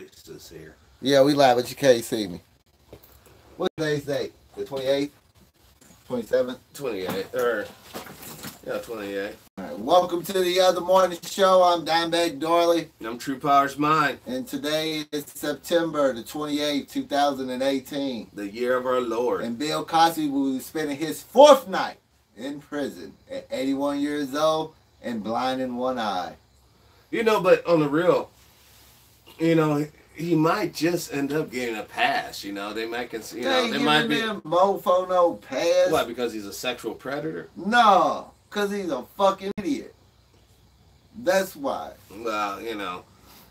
voices here. Yeah, we live, but you can't see me. What's today's date? The 28th? 27th? 28. Or, yeah, 28. All right, welcome to the Other Morning Show. I'm Dimebag Dorley. I'm True Power's Mind. And today is September the 28th, 2018. The year of our Lord. And Bill Cosby will be spending his fourth night in prison at 81 years old and blind in one eye. You know, but on the real, you know, he might just end up getting a pass. You know, they might consider. You know, they might be mofo no pass. Why? Because he's a sexual predator? No, because he's a fucking idiot. That's why. Well, you know,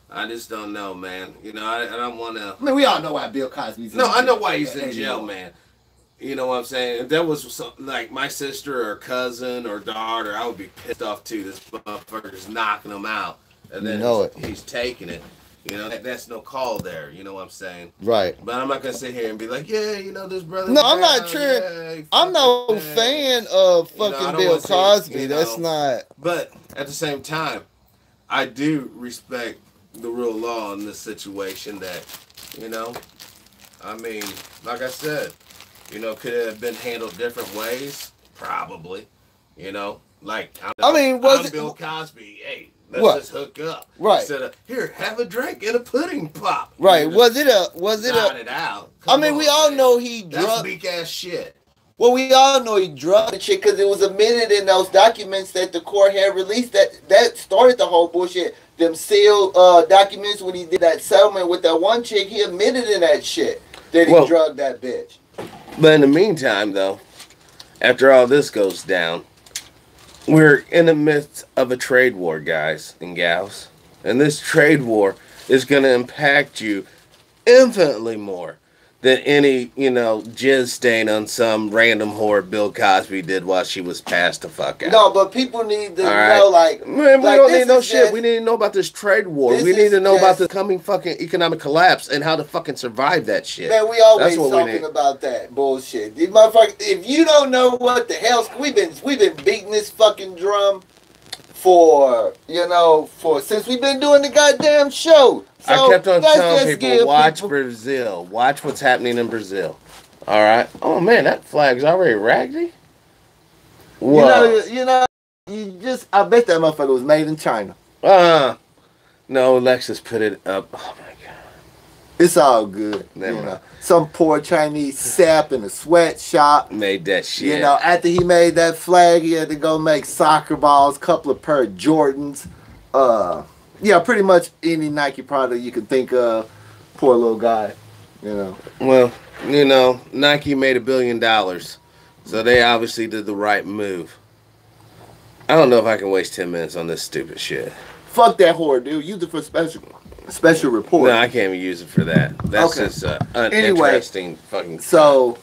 I just don't know, man. You know, I don't want to. I mean, we all know why Bill Cosby's. No, I know why he's in jail, man. You know what I'm saying? If that was like my sister or cousin or daughter, I would be pissed off too. This motherfucker's knocking him out, and then he's taking it. You know, that's no call there. You know what I'm saying? Right. But I'm not gonna sit here and be like, yeah, you know, this brother. No, I'm not sure. Yeah, I'm no fan of fucking Bill Cosby. That's not. But at the same time, I do respect the real law in this situation. That, you know, I mean, like I said. You know, could it have been handled different ways? Probably. You know, like I'm Bill Cosby. Hey, let's just hook up. Right. Instead of here, have a drink and a pudding pop. Right. You know, was it it out. Come on, we all know he drugged. That's weak ass shit. Well, we all know he drugged the chick because it was admitted in those documents that the court had released that started the whole bullshit. Them sealed documents when he did that settlement with that one chick, he admitted in that shit that he drugged that bitch. But in the meantime, though, after all this goes down, we're in the midst of a trade war, guys and gals. And this trade war is going to impact you infinitely more than any, you know, jizz stain on some random whore Bill Cosby did while she was passed the fuck out. No, but people need to know, like... Man, we don't need no shit. We need to know about this trade war. We need to know about the coming fucking economic collapse and how to fucking survive that shit. Man, we always talking about that bullshit. These motherfuckers, if you don't know what the hell... We've been beating this fucking drum for, you know, since we've been doing the goddamn show. So I kept on telling people, watch Brazil. Watch what's happening in Brazil. All right. Oh, man, that flag's already raggedy. Whoa. I bet that motherfucker was made in China. No, Lexus put it up. Oh, my God. It's all good. You know. Some poor Chinese sap in a sweatshop. Made that shit. You know, after he made that flag, he had to go make soccer balls, couple of pair of Jordans. Yeah, pretty much any Nike product you can think of. Poor little guy, you know. Well, you know, Nike made $1 billion, so they obviously did the right move. I don't know if I can waste 10 minutes on this stupid shit. Fuck that whore, dude. Use it for special report. No, I can't even use it for that. That's just uninteresting fucking. So,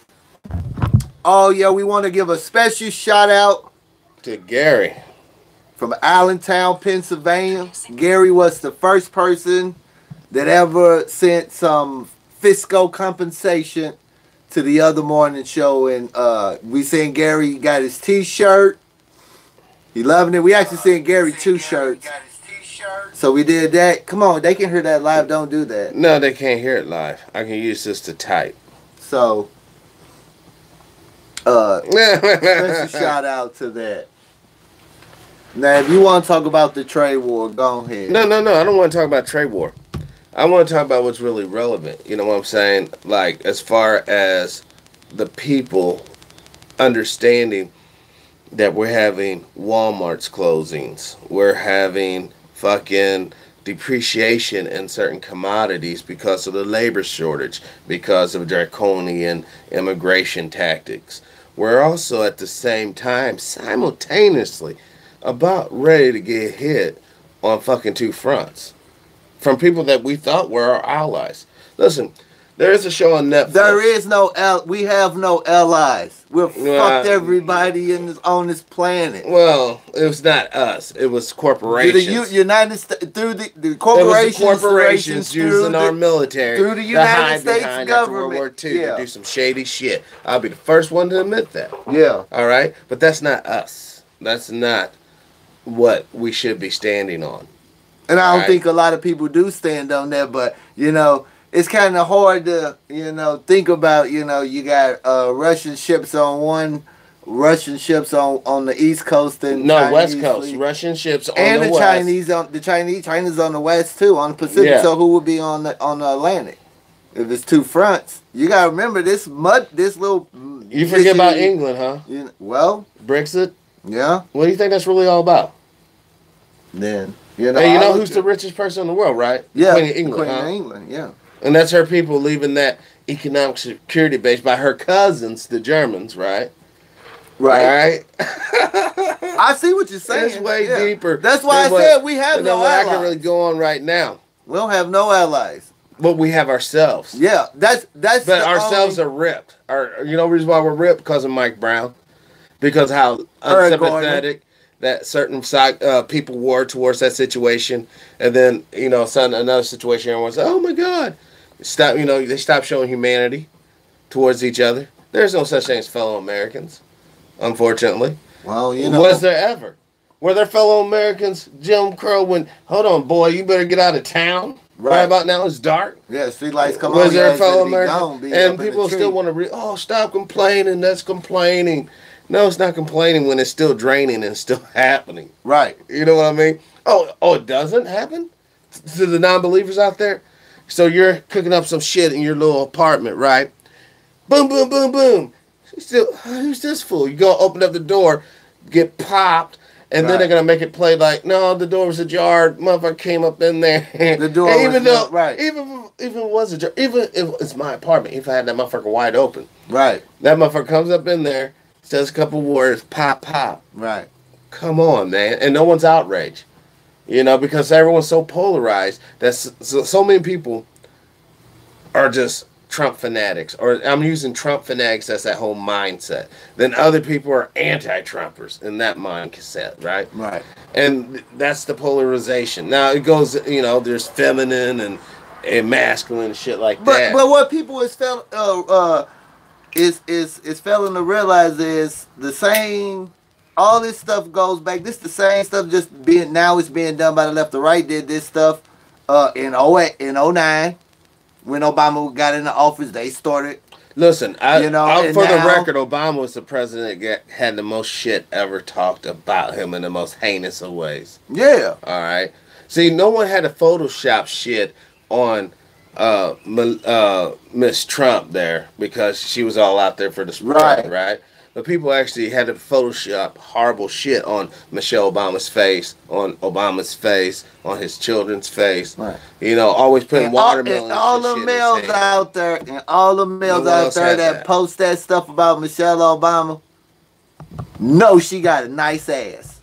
oh yeah, we want to give a special shout out to Gary. From Allentown, Pennsylvania. Gary was the first person that ever sent some fiscal compensation to the Other Morning Show. And we seen Gary got his t-shirt. He loving it. We actually sent Gary 2 shirts. So we did that. Come on, they can hear that live. Don't do that. No, they can't hear it live. I can use this to type. So, special shout out to that. Now, if you want to talk about the trade war, go ahead. No. I don't want to talk about trade war. I want to talk about what's really relevant. You know what I'm saying? Like, as far as the people understanding that we're having Walmart's closings. We're having fucking depreciation in certain commodities because of the labor shortage, because of draconian immigration tactics. We're also at the same time, simultaneously, about ready to get hit on fucking 2 fronts from people that we thought were our allies. Listen, there is a show on Netflix. There is we have no allies. We've fucked everybody on this planet. Well, it was not us. It was corporations. Through the United States, through the corporations. It was the corporations using our military through the United States government after World War II to do some shady shit. I'll be the first one to admit that. Yeah. All right? But that's not us. That's not what we should be standing on. And I don't Right. think a lot of people do stand on that, but you know, it's kind of hard to, you know, think about, you know, you got Russian ships on the East Coast and No, West Chinese Coast. fleet. Russian ships on And the the west. China's on the West too, on the Pacific. Yeah. So who would be on the Atlantic? If it's two fronts, you gotta remember this little. You forget about issue- England, huh? You know, well, Brexit. yeah. What do you think that's really all about? Then you know, Hey, you I know look who's the at- richest person in the world, right? yeah, Queen of England, Queen huh? of England, yeah. And that's her people leaving that economic security base by her cousins, the Germans, right? Right. Right? I see what you're saying. It's way Yeah. deeper. That's why I than what- said we have than no what I can allies. really go on right now. We don't have no allies. But we have ourselves. Yeah, that's. But the ourselves only, are ripped. You know the reason why we're ripped? Because of Mike Brown. Because how Eric unsympathetic that certain people were towards that situation. And then, you know, another situation, everyone's like, oh my God. Stop, you know, they stop showing humanity towards each other. There's no such thing as fellow Americans, unfortunately. Well, you know, Was there ever? Were there fellow Americans, Jim Crow, when, hold on, boy, you better get out of town. Right about now, it's dark. yeah, street lights come on. Was there a your ass fellow better be American? gone, be up And in the people tree. still want to stop complaining. That's complaining. No, it's not complaining when it's still draining and still happening. Right. You know what I mean? Oh, it doesn't happen? To the non-believers out there? So you're cooking up some shit in your little apartment, right? Boom, boom, boom, boom. Who's this fool? You go open up the door, get popped, and then Right. they're going to make it play like, no, the door was ajar. Motherfucker came up in there. The door And was even though, not right. Even if it was ajar, even if it's my apartment, if I had that motherfucker wide open, Right. that motherfucker comes up in there, says a couple words, pop, pop. Right. Come on, man. And no one's outraged. You know, because everyone's so polarized that so many people are just Trump fanatics. Or I'm using Trump fanatics as that whole mindset. Then other people are anti-Trumpers in that mindset, right? Right. And that's the polarization. Now, it goes, you know, there's feminine and masculine and shit like that. But what people is failing to realize is the same. All this stuff goes back. This the same stuff. Just being now it's being done by the left. The right did this stuff in 09 when Obama got into office. They started. Listen, for and the now- record, Obama was the president that had the most shit ever talked about him in the most heinous of ways. Yeah. All right. See, no one had to Photoshop shit on Miss Trump there because she was all out there for the spread, right? But people actually had to Photoshop horrible shit on Michelle Obama's face, on his children's face. Right. You know, always putting watermelon. And all the males out there, that post that stuff about Michelle Obama, know she got a nice ass.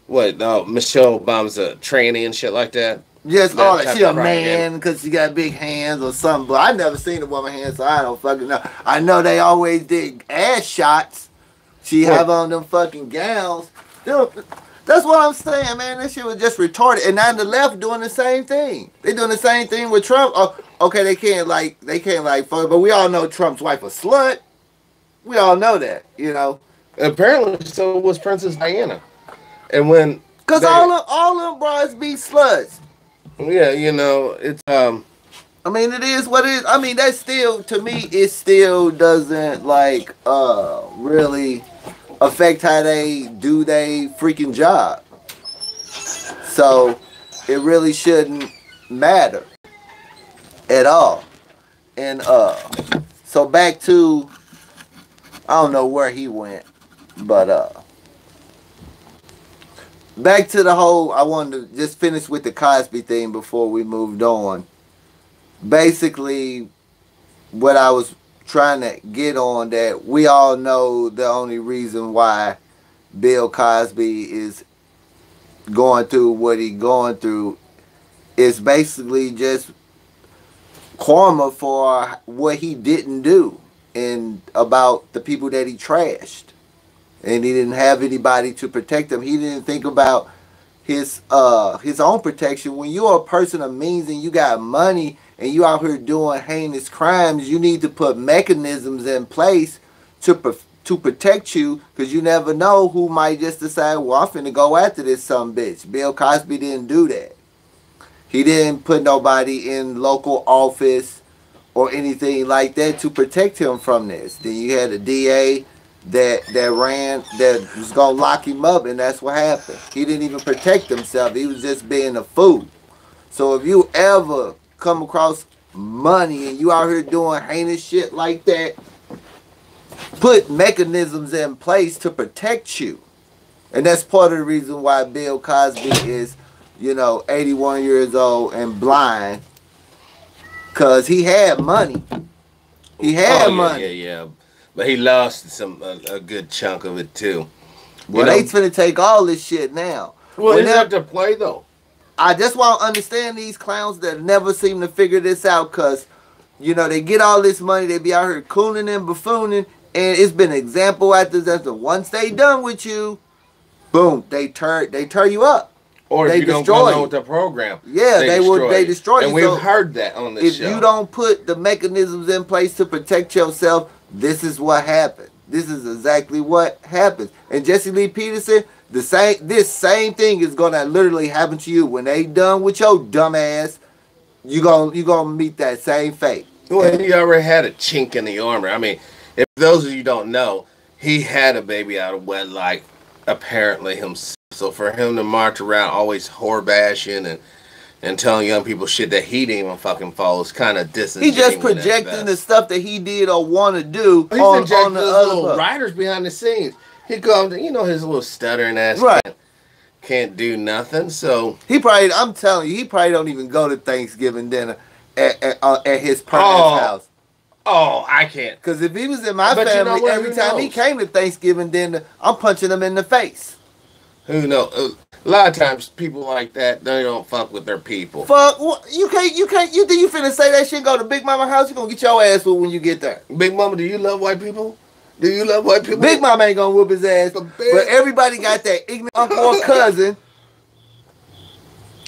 What? No, Michelle Obama's a tranny and shit like that. Yes, That all that. type She a of propaganda. man because she got big hands or something. But I never seen a woman hands, so I don't fucking know. I know they always did ass shots. She What? have on them fucking gowns. That's what I'm saying, man. That shit was just retarded. And now the left doing the same thing. They doing the same thing with Trump. Oh, okay, they can't fuck, but we all know Trump's wife a slut. We all know that, you know. Apparently, so was Princess Diana. And when Cause all them bras be sluts. yeah, you know, it's I mean, it is what it is. I mean, that still, to me, it still doesn't, like, really affect how they do their freaking job. So, it really shouldn't matter at all. And, so back to, I don't know where he went, but, back to the whole, I wanted to just finish with the Cosby thing before we moved on. Basically, what I was trying to get on, that we all know the only reason why Bill Cosby is going through what he's going through is basically just karma for what he didn't do and about the people that he trashed. And he didn't have anybody to protect him. He didn't think about his own protection. When you're a person of means and you got money and you out here doing heinous crimes, you need to put mechanisms in place to protect you, because you never know who might just decide, well, I'm finna go after this some bitch. Bill Cosby didn't do that. He didn't put nobody in local office or anything like that to protect him from this. Then you had a DA that was gonna lock him up, and that's what happened. He didn't even protect himself. He was just being a fool. So if you ever come across money and you out here doing heinous shit like that, put mechanisms in place to protect you. And that's part of the reason why Bill Cosby is, 81 years old and blind. Because he had money. He had money. Yeah. But he lost a good chunk of it too. Well, they finna take all this shit now. Well, it's not to play though. I just want to understand these clowns that never seem to figure this out, because, they get all this money, they be out here cooning and buffooning, and it's been example after example. Once they done with you, boom, they turn you up. Or if you don't go along with the program, they destroy you. And we've heard that on this show. If you don't put the mechanisms in place to protect yourself, this is what happened. This is exactly what happens. And Jesse Lee Peterson, this same thing is gonna literally happen to you when they done with your dumb ass. You gonna meet that same fate. Well, he already had a chink in the armor. I mean, if those of you don't know, he had a baby out of wedlock, apparently himself. So for him to march around always whore bashing and telling young people shit that he didn't even fucking follow is kind of disingenuous. He just projecting the stuff that he did or want to do on the other little writers behind the scenes. He comes, his little stuttering ass can't do nothing. So I'm telling you, he probably don't even go to Thanksgiving dinner at his parents' house. Oh, I can't. Because if he was in my family, every time he came to Thanksgiving dinner, I'm punching him in the face. Who knows? A lot of times, people like that, they don't fuck with their people. Fuck, you can't. You think you finna say that shit and go to Big Mama house? You gonna get your ass whooped when you get there. Big Mama, do you love white people? Do you love white people? Big Mama ain't gonna whoop his ass. But everybody got that ignorant uncle or cousin.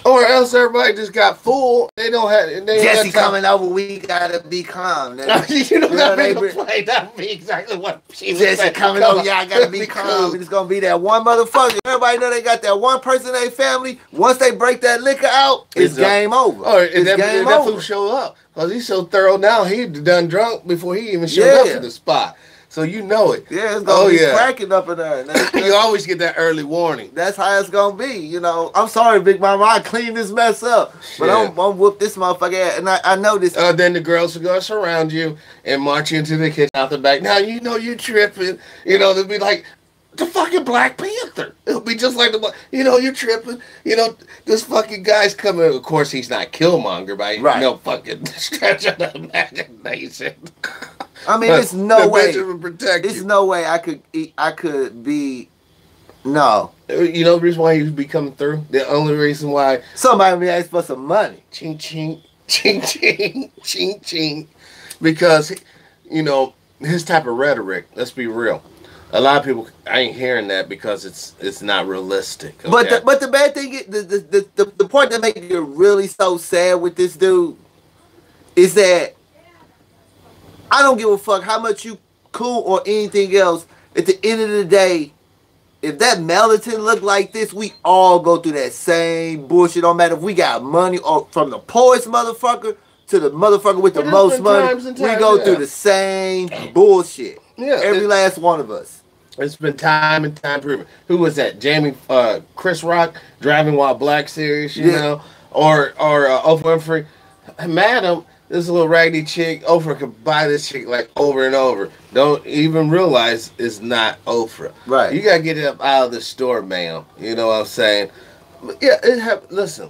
Or else everybody just got fooled. They don't have. Jesse coming over, we gotta be calm. You don't gotta play. That'd be exactly what she was saying. Jesse coming over, y'all gotta be calm. It's gonna be that one motherfucker. Everybody know they got that one person in their family. Once they break that liquor out, it's game over. Oh, it's game over. That fool show up. Because he's so thorough now, he done drunk before he even showed up to the spot. So you know it. Yeah, it's gonna be cracking up in there. You always get that early warning. That's how it's gonna be. I'm sorry, Big Mama, I clean this mess up, but I'm whoop this motherfucker. And I know this. Then the girls are gonna surround you and march into the kitchen out the back. Now you tripping. They'll be like the fucking Black Panther. It'll be just like you're tripping. This fucking guy's coming. Of course, he's not Killmonger by no fucking stretch of the imagination. I mean, there's no way. There's no way I could be. No. The reason why he be coming through? The only reason why somebody be asking for some money. Ching ching, ching ching, ching ching, because his type of rhetoric. Let's be real. A lot of people ain't hearing that because it's not realistic. Okay? But the bad thing is the part that makes you really so sad with this dude is that I don't give a fuck how much you cool or anything else. At the end of the day, if that Melton look like this, we all go through that same bullshit. Don't matter if we got money or from the poorest motherfucker to the motherfucker with the most money. We go through the same bullshit. Yeah, every last one of us. It's been time and time proven. Who was that? Chris Rock driving while black series, or Oprah Winfrey. Madam, this little raggedy chick, Oprah could buy this chick like over and over. Don't even realize it's not Oprah. Right. You gotta get it up out of the store, ma'am. You know what I'm saying? But yeah, listen.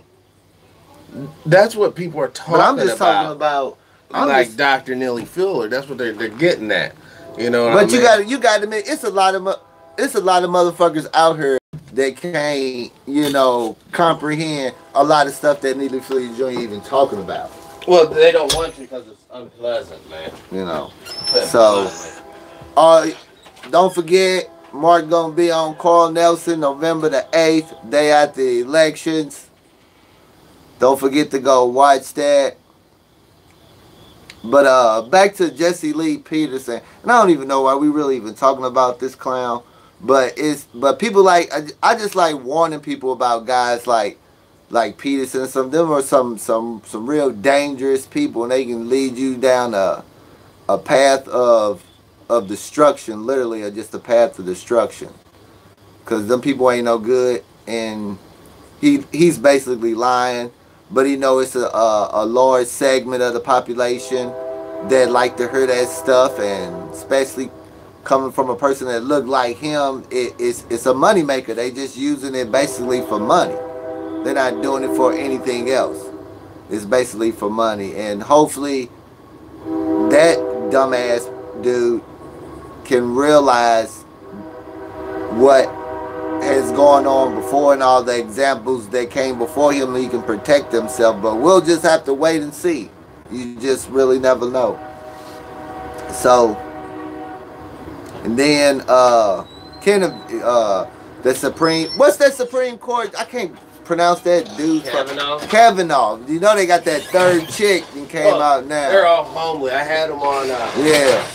That's what people are talking about. But I'm just talking about Dr. Nelly Fuller. That's what they're getting at. You know what I mean? But you got to admit, it's a lot of motherfuckers out here that can't, comprehend a lot of stuff that Nelly Fuller ain't even talking about. Well, they don't want to because it's unpleasant, man. So, don't forget, Mark gonna be on Carl Nelson November the 8th, day after the elections. Don't forget to go watch that. But back to Jesse Lee Peterson, and I don't even know why we really even talking about this clown, but people I just like warning people about guys like like Peterson. Some of them are some real dangerous people, and they can lead you down a path of destruction, literally, or just a path to destruction. Cause them people ain't no good, and he's basically lying, but he know it's a large segment of the population that like to hear that stuff, and especially coming from a person that look like him, it's a money maker. They just using it basically for money. They're not doing it for anything else. It's basically for money, and hopefully that dumbass dude can realize what has gone on before and all the examples that came before him, he can protect himself. But we'll just have to wait and see. You just really never know. So, and then the Supreme, what's that Supreme Court? I can't pronounce that dude. Kavanaugh. You know they got that third chick that came out now. They're all homely. I had them on. Yeah.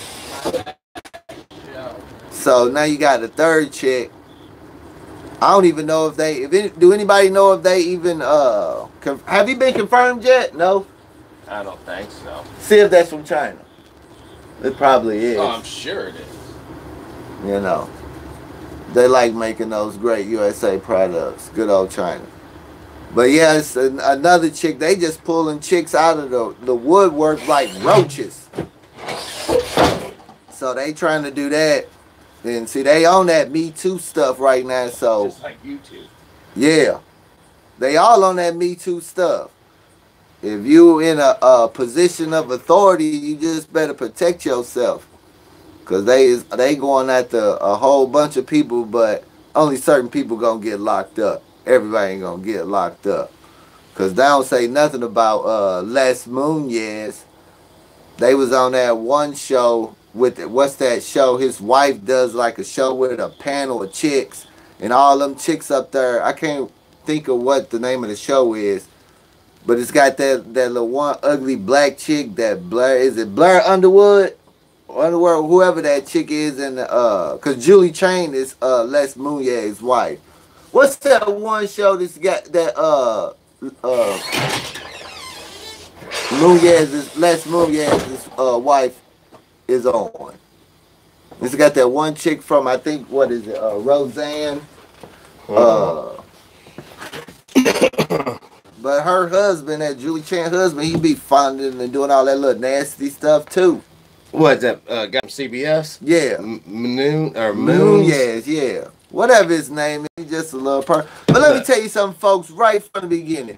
So now you got the third chick. I don't even know if do anybody know if they even have he been confirmed yet? No. I don't think so. See if that's from China. It probably is. Oh, I'm sure it is. You know, they like making those great USA products. Good old China. But yeah, it's another chick. They just pulling chicks out of the woodwork like roaches. So they trying to do that. And see, they on that Me Too stuff right now. So just like YouTube. Yeah, they all on that Me Too stuff. If you in a position of authority, you just better protect yourself. Cause they going after a whole bunch of people, but only certain people gonna get locked up. Everybody ain't gonna get locked up. Cause they don't say nothing about Les Moonves. They was on that one show with what's that show? His wife does like a show with a panel of chicks, and all them chicks up there. I can't think of what the name of the show is, but it's got that little one ugly black chick. That Blair, is it Blair Underwood? Whoever that chick is, and cause Julie Chain is Les Moonves' wife. What's that one show that's got that Les Moonves' wife is on? It's got that one chick from, I think, what is it, Roseanne? But her husband, that Julie Chan husband, he be funding and doing all that little nasty stuff too. What's that? Got from CBS? Yeah. Moon? Yeah. Whatever his name is, he's just a little person. But let me tell you something, folks, right from the beginning.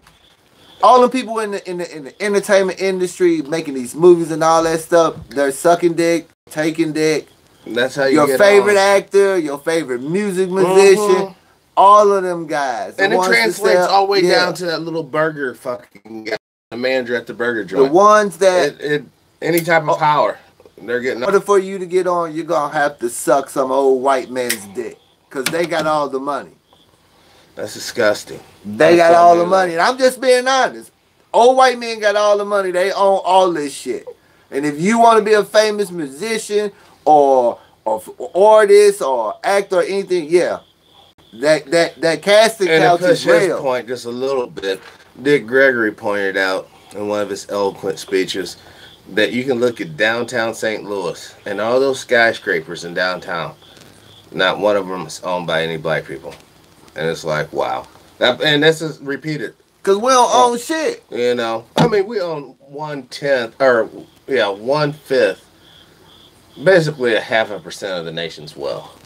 All the people in the entertainment industry making these movies and all that stuff, they're sucking dick, taking dick. That's how you your get favorite on. actor, your favorite music musician, all of them guys. And it translates all the way down to that little burger fucking guy, the manager at the burger joint. The ones that any type of power, they're getting. In order for you to get on, you're gonna have to suck some old white man's dick, cause they got all the money. That's disgusting. They got all the money, and I'm just being honest. Old white men got all the money. They own all this shit. And if you want to be a famous musician or artist or actor or anything, yeah, that casting couch is real. And to push his point just a little bit, Dick Gregory pointed out in one of his eloquent speeches that you can look at downtown St. Louis and all those skyscrapers in downtown. Not one of them is owned by any black people. And it's like, wow. And this is repeated. Because we don't own shit. You know, I mean, we own 1/5, basically 0.5% of the nation's wealth.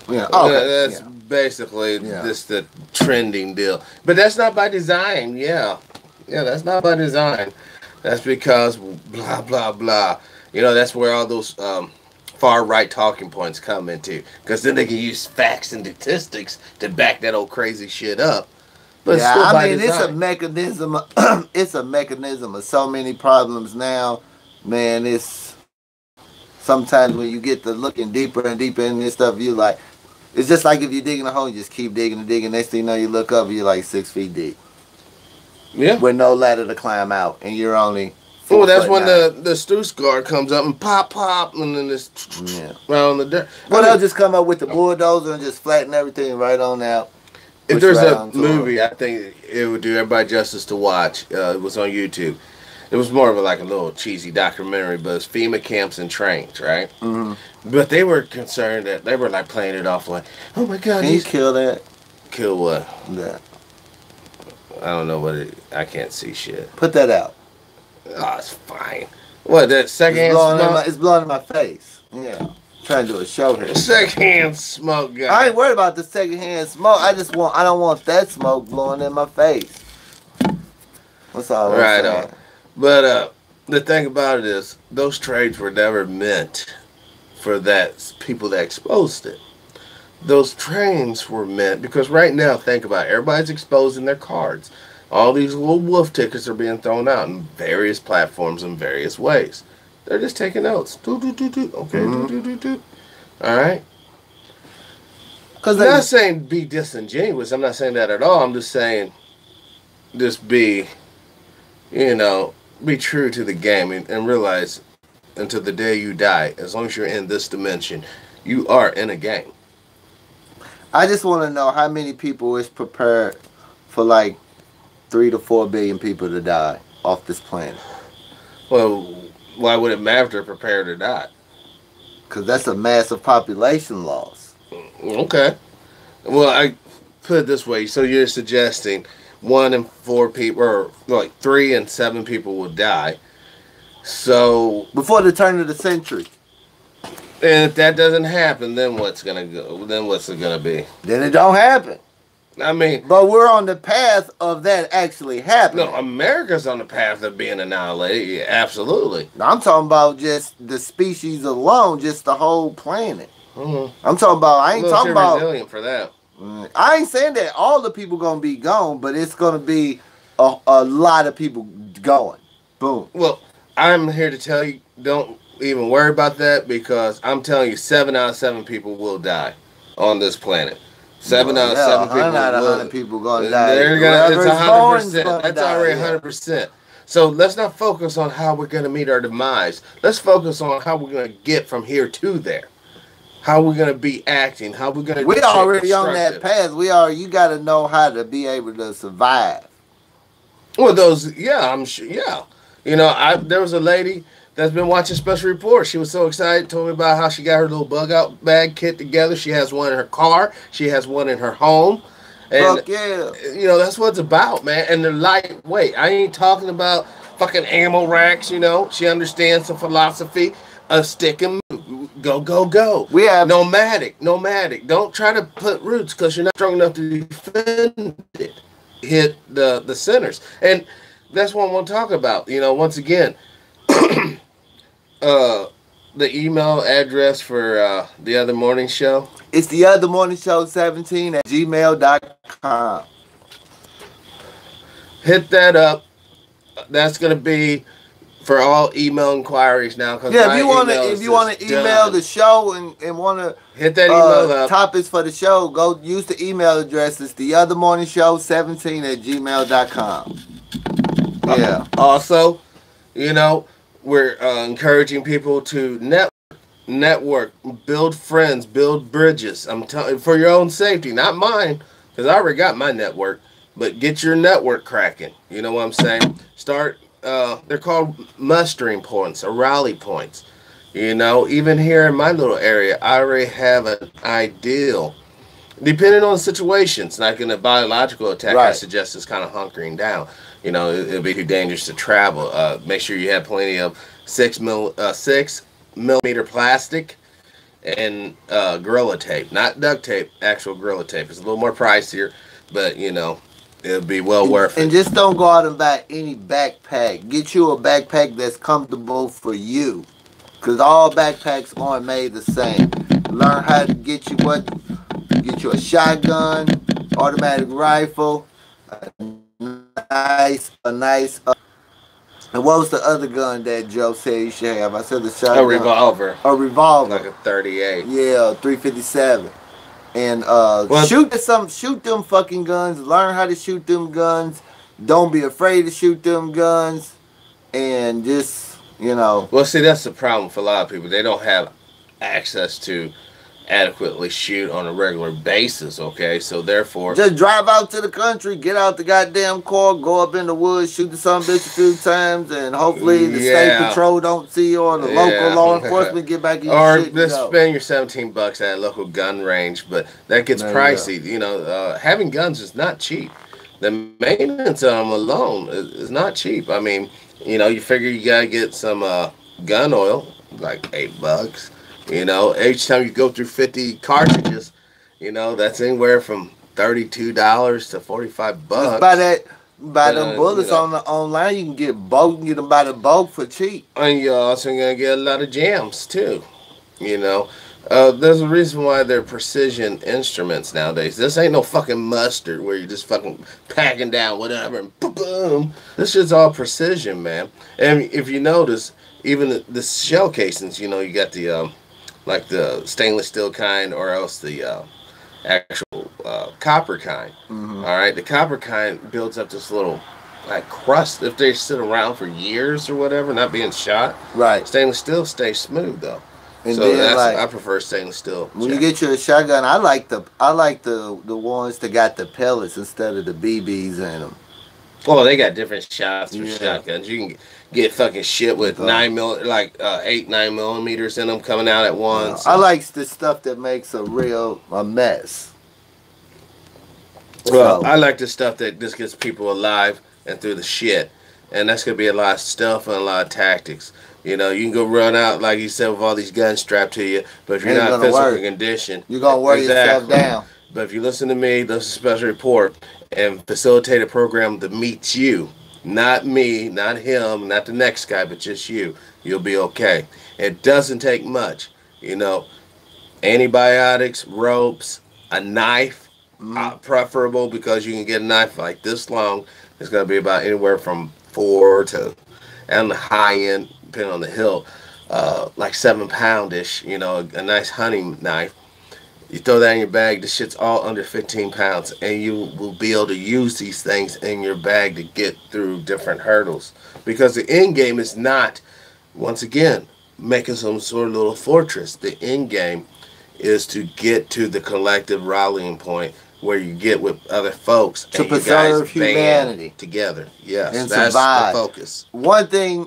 Yeah, okay. That's basically just the trending deal. But that's not by design, yeah, that's not by design. That's because blah, blah, blah. You know, that's where all those far-right talking points come into. Because then they can use facts and statistics to back that old crazy shit up. But yeah, I mean, it's a mechanism. It's a mechanism of so many problems now, man. It's sometimes when you get to looking deeper and deeper in this stuff, you like, it's just like if you're digging a hole, you just keep digging and digging. Next thing you know, you look up, and you're like 6 feet deep. Yeah. With no ladder to climb out, and you're only. Oh, that's when the Stuss guard comes up and pop, and then this right on the dirt. Well, they'll just come up with the bulldozer and just flatten everything right on out. if there's a movie, I think it would do everybody justice to watch. It was on YouTube. It was more of like a little cheesy documentary, but it's FEMA camps and trains, right? Mm-hmm. But they were concerned that they were like playing it off like, oh my God. Can you kill that? Kill what? That. I don't know what it, I can't see shit. Put that out. Oh, it's fine. What, that secondhand smoke? It's blowing in my face. Yeah. Trying to do a show here. Secondhand smoke, guy. I ain't worried about the secondhand smoke. I don't want that smoke blowing in my face. That's all I'm saying. Right on. But the thing about it is, those trades were never meant for that people that exposed it. Those trains were meant because right now, think about it, everybody's exposing their cards. All these little wolf tickets are being thrown out in various platforms in various ways. They're just taking notes. Do, do, do, do. Okay, do, do, do, do. All right? I'm not saying be disingenuous. I'm not saying that at all. I'm just saying just be, be true to the game and realize until the day you die, as long as you're in this dimension, you are in a game. I just want to know how many people is prepared for like 3 to 4 billion people to die off this planet. Well, why would it matter if they're prepared or not? Because that's a massive population loss. Okay. Well, I put it this way. So you're suggesting 1 in 4 people, or like 3 in 7 people will die. So before the turn of the century. And if that doesn't happen, then what's gonna go? Then what's it gonna be? Then it don't happen. I mean, but we're on the path of that actually happening. No, America's on the path of being annihilated. Yeah, absolutely. I'm talking about just the species alone, just the whole planet. Mm-hmm. I'm talking about. I ain't talking about resilient for that. I ain't saying that all the people gonna be gone, but it's gonna be a lot of people going. Boom. Well, I'm here to tell you, don't even worry about that because I'm telling you, 7 out of 7 people will die on this planet. 7 out of 7 people. Not 100 people gonna die. It's 100%. That's already 100%. So let's not focus on how we're gonna meet our demise. Let's focus on how we're gonna get from here to there. How we're gonna be acting. How we're gonna. We already on that path. You got to know how to be able to survive. Well, I'm sure. Yeah, there was a lady that's been watching Special Report. She was so excited, told me about how she got her little bug out bag kit together. She has one in her car. She has one in her home. And, fuck yeah. That's what it's about, man. And they're lightweight. I ain't talking about fucking ammo racks, She understands the philosophy of stick and move. Go, go, go. We have nomadic. Don't try to put roots because you're not strong enough to defend it. Hit the centers. And that's what I want to talk about. Once again, the email address for the other morning show. It's the other morning show 17 at gmail.com. Hit that up. That's gonna be for all email inquiries now. Yeah, if you want to email the show and want to hit that email up. Topics for the show, go use the email address. It's the other morning show 17 at gmail.com. Yeah. Also, we're encouraging people to network, build friends, build bridges. I'm telling for your own safety, not mine, because I already got my network. But get your network cracking. You know what I'm saying? Start. They're called mustering points or rally points. Even here in my little area, I already have an ideal. Depending on situations, like in a biological attack, right. I suggest it's kind of hunkering down. It'll be too dangerous to travel. Make sure you have plenty of 6 millimeter plastic and Gorilla Tape. Not duct tape, actual Gorilla Tape. It's a little more pricier, but, it'll be well worth it. And just don't go out and buy any backpack. Get you a backpack that's comfortable for you. Because all backpacks aren't made the same. Learn how to get you a shotgun, automatic rifle, a nice. And what was the other gun that Joe said you should have? I said the shotgun. A revolver. A revolver. Like a 38. Yeah, 357. And shoot them fucking guns. Learn how to shoot them guns. Don't be afraid to shoot them guns. And just, Well, see, that's the problem for a lot of people. They don't have access to adequately shoot on a regular basis. Okay, so therefore, just drive out to the country, get out the goddamn car, go up in the woods, shoot the son bitch a few times, and hopefully the state patrol don't see you or the local law enforcement get back in your or shit. Or just spend your $17 at a local gun range, but that gets pricey. You know, having guns is not cheap. The maintenance on them alone is not cheap. I mean, you know, you figure you gotta get some gun oil, like $8. You know, each time you go through 50 cartridges, you know, that's anywhere from $32 to $45. Just buy them bullets, you know, on the online. You can get them by the bulk for cheap. And you're also gonna get a lot of jams too. You know, there's a reason why they're precision instruments nowadays. This ain't no fucking mustard where you're just fucking packing down whatever and boom, boom. This shit's all precision, man. And if you notice, even the shell casings, you know, you got the like the stainless steel kind, or else the actual copper kind. Mm-hmm. All right, the copper kind builds up this little like crust if they sit around for years or whatever, not being shot. Right. Stainless steel stays smooth though. And so then, I prefer stainless steel. When you get your shotgun, I like the ones that got the pellets instead of the BBs in them. Well, they got different shots for shotguns. You can get fucking shit with 8, 9 millimeters in them coming out at once. I like the stuff that makes a mess. Well, I like the stuff that just gets people alive and through the shit. And that's going to be a lot of stuff and a lot of tactics. You know, you can go run out, like you said, with all these guns strapped to you. But if you're not in physical condition, you're going to wear yourself down. But if you listen to me, listen to Special Report, and facilitate a program that meets you, not me, not him, not the next guy, but just you, you'll be okay. It doesn't take much. You know, antibiotics, ropes, a knife, preferable, because you can get a knife like this long. It's going to be about anywhere from 4 to, and the high end, depending on the hill, like 7 poundish, you know, a nice hunting knife. You throw that in your bag, this shit's all under 15 pounds, and you will be able to use these things in your bag to get through different hurdles. Because the end game is not, once again, making some sort of little fortress. The end game is to get to the collective rallying point where you get with other folks to and preserve you guys humanity together. Yes, and that's survive. The focus. One thing,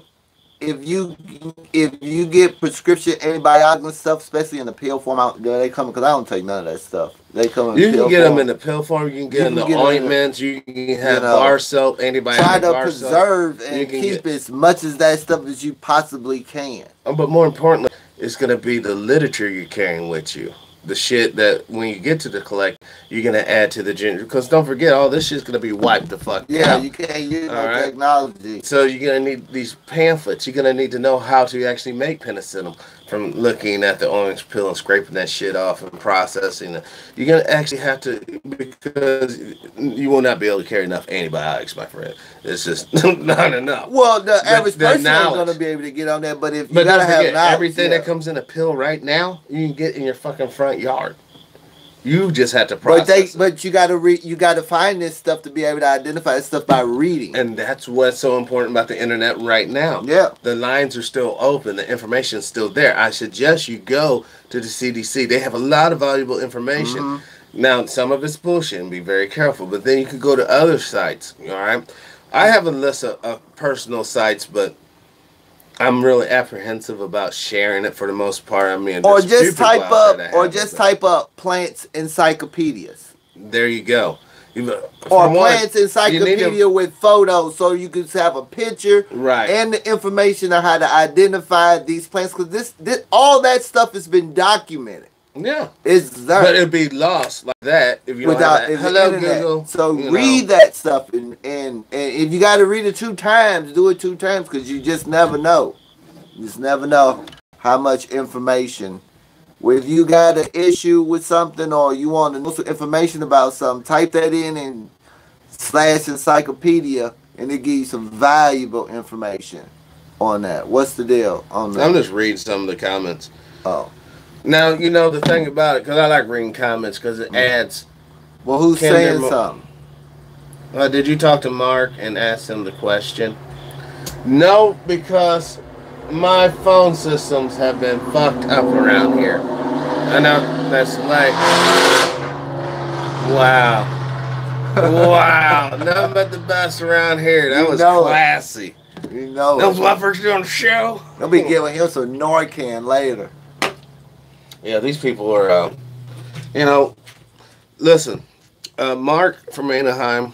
if you get prescription antibiotics and stuff, especially in the pill form, out there they come, because I don't take none of that stuff. They come in you pill can get form. them in the pill form. You can get in the ointments. You can have bar soap, antibiotics. Try to preserve and keep as much as that stuff as you possibly can. But more importantly, it's going to be the literature you're carrying with you. The shit that when you get to the collect, you're going to add to the ginger. Because don't forget, all this shit's going to be wiped the fuck out. Yeah, you can't use no technology. So you're going to need these pamphlets. You're going to need to know how to actually make penicillin from looking at the orange peel and scraping that shit off and processing it. You're going to actually have to, because you will not be able to carry enough antibiotics, my friend. It's just not enough. Well, the average person ain't going to be able to get on that, but if you got to have knowledge. Everything that comes in a pill right now, you can get in your fucking front yard. You just have to process. But you gotta find this stuff to be able to identify this stuff by reading. And that's what's so important about the internet right now. Yeah. The lines are still open. The information is still there. I suggest you go to the CDC. They have a lot of valuable information. Mm-hmm. Now, some of it's bullshit, and be very careful. But then you can go to other sites. All right. I have a list of personal sites, but I'm really apprehensive about sharing it for the most part. I mean, or just type up plants encyclopedias. There you go. Or plants encyclopedia with photos, so you can have a picture and the information on how to identify these plants. Because this all that stuff has been documented. Yeah, it's there. But it'd be lost like that if you don't have that. Hello, Google. So read that stuff, and if you got to read it 2 times, do it 2 times, because you just never know. You just never know how much information. If you got an issue with something or you want to know some information about something, type that in and / encyclopedia, and it gives you some valuable information on that. What's the deal on that? I'm just reading some of the comments. Oh. Now, you know the thing about it, because I like reading comments, because it adds... Well, who's saying something? Did you talk to Mark and ask him the question? No, because my phone systems have been fucked up around here. I know that's like, wow. Wow. Nothing but the best around here. That was classy. You know that was my first day on the show. They'll be giving him some Narcan later. Yeah, these people are, you know, listen, Mark from Anaheim,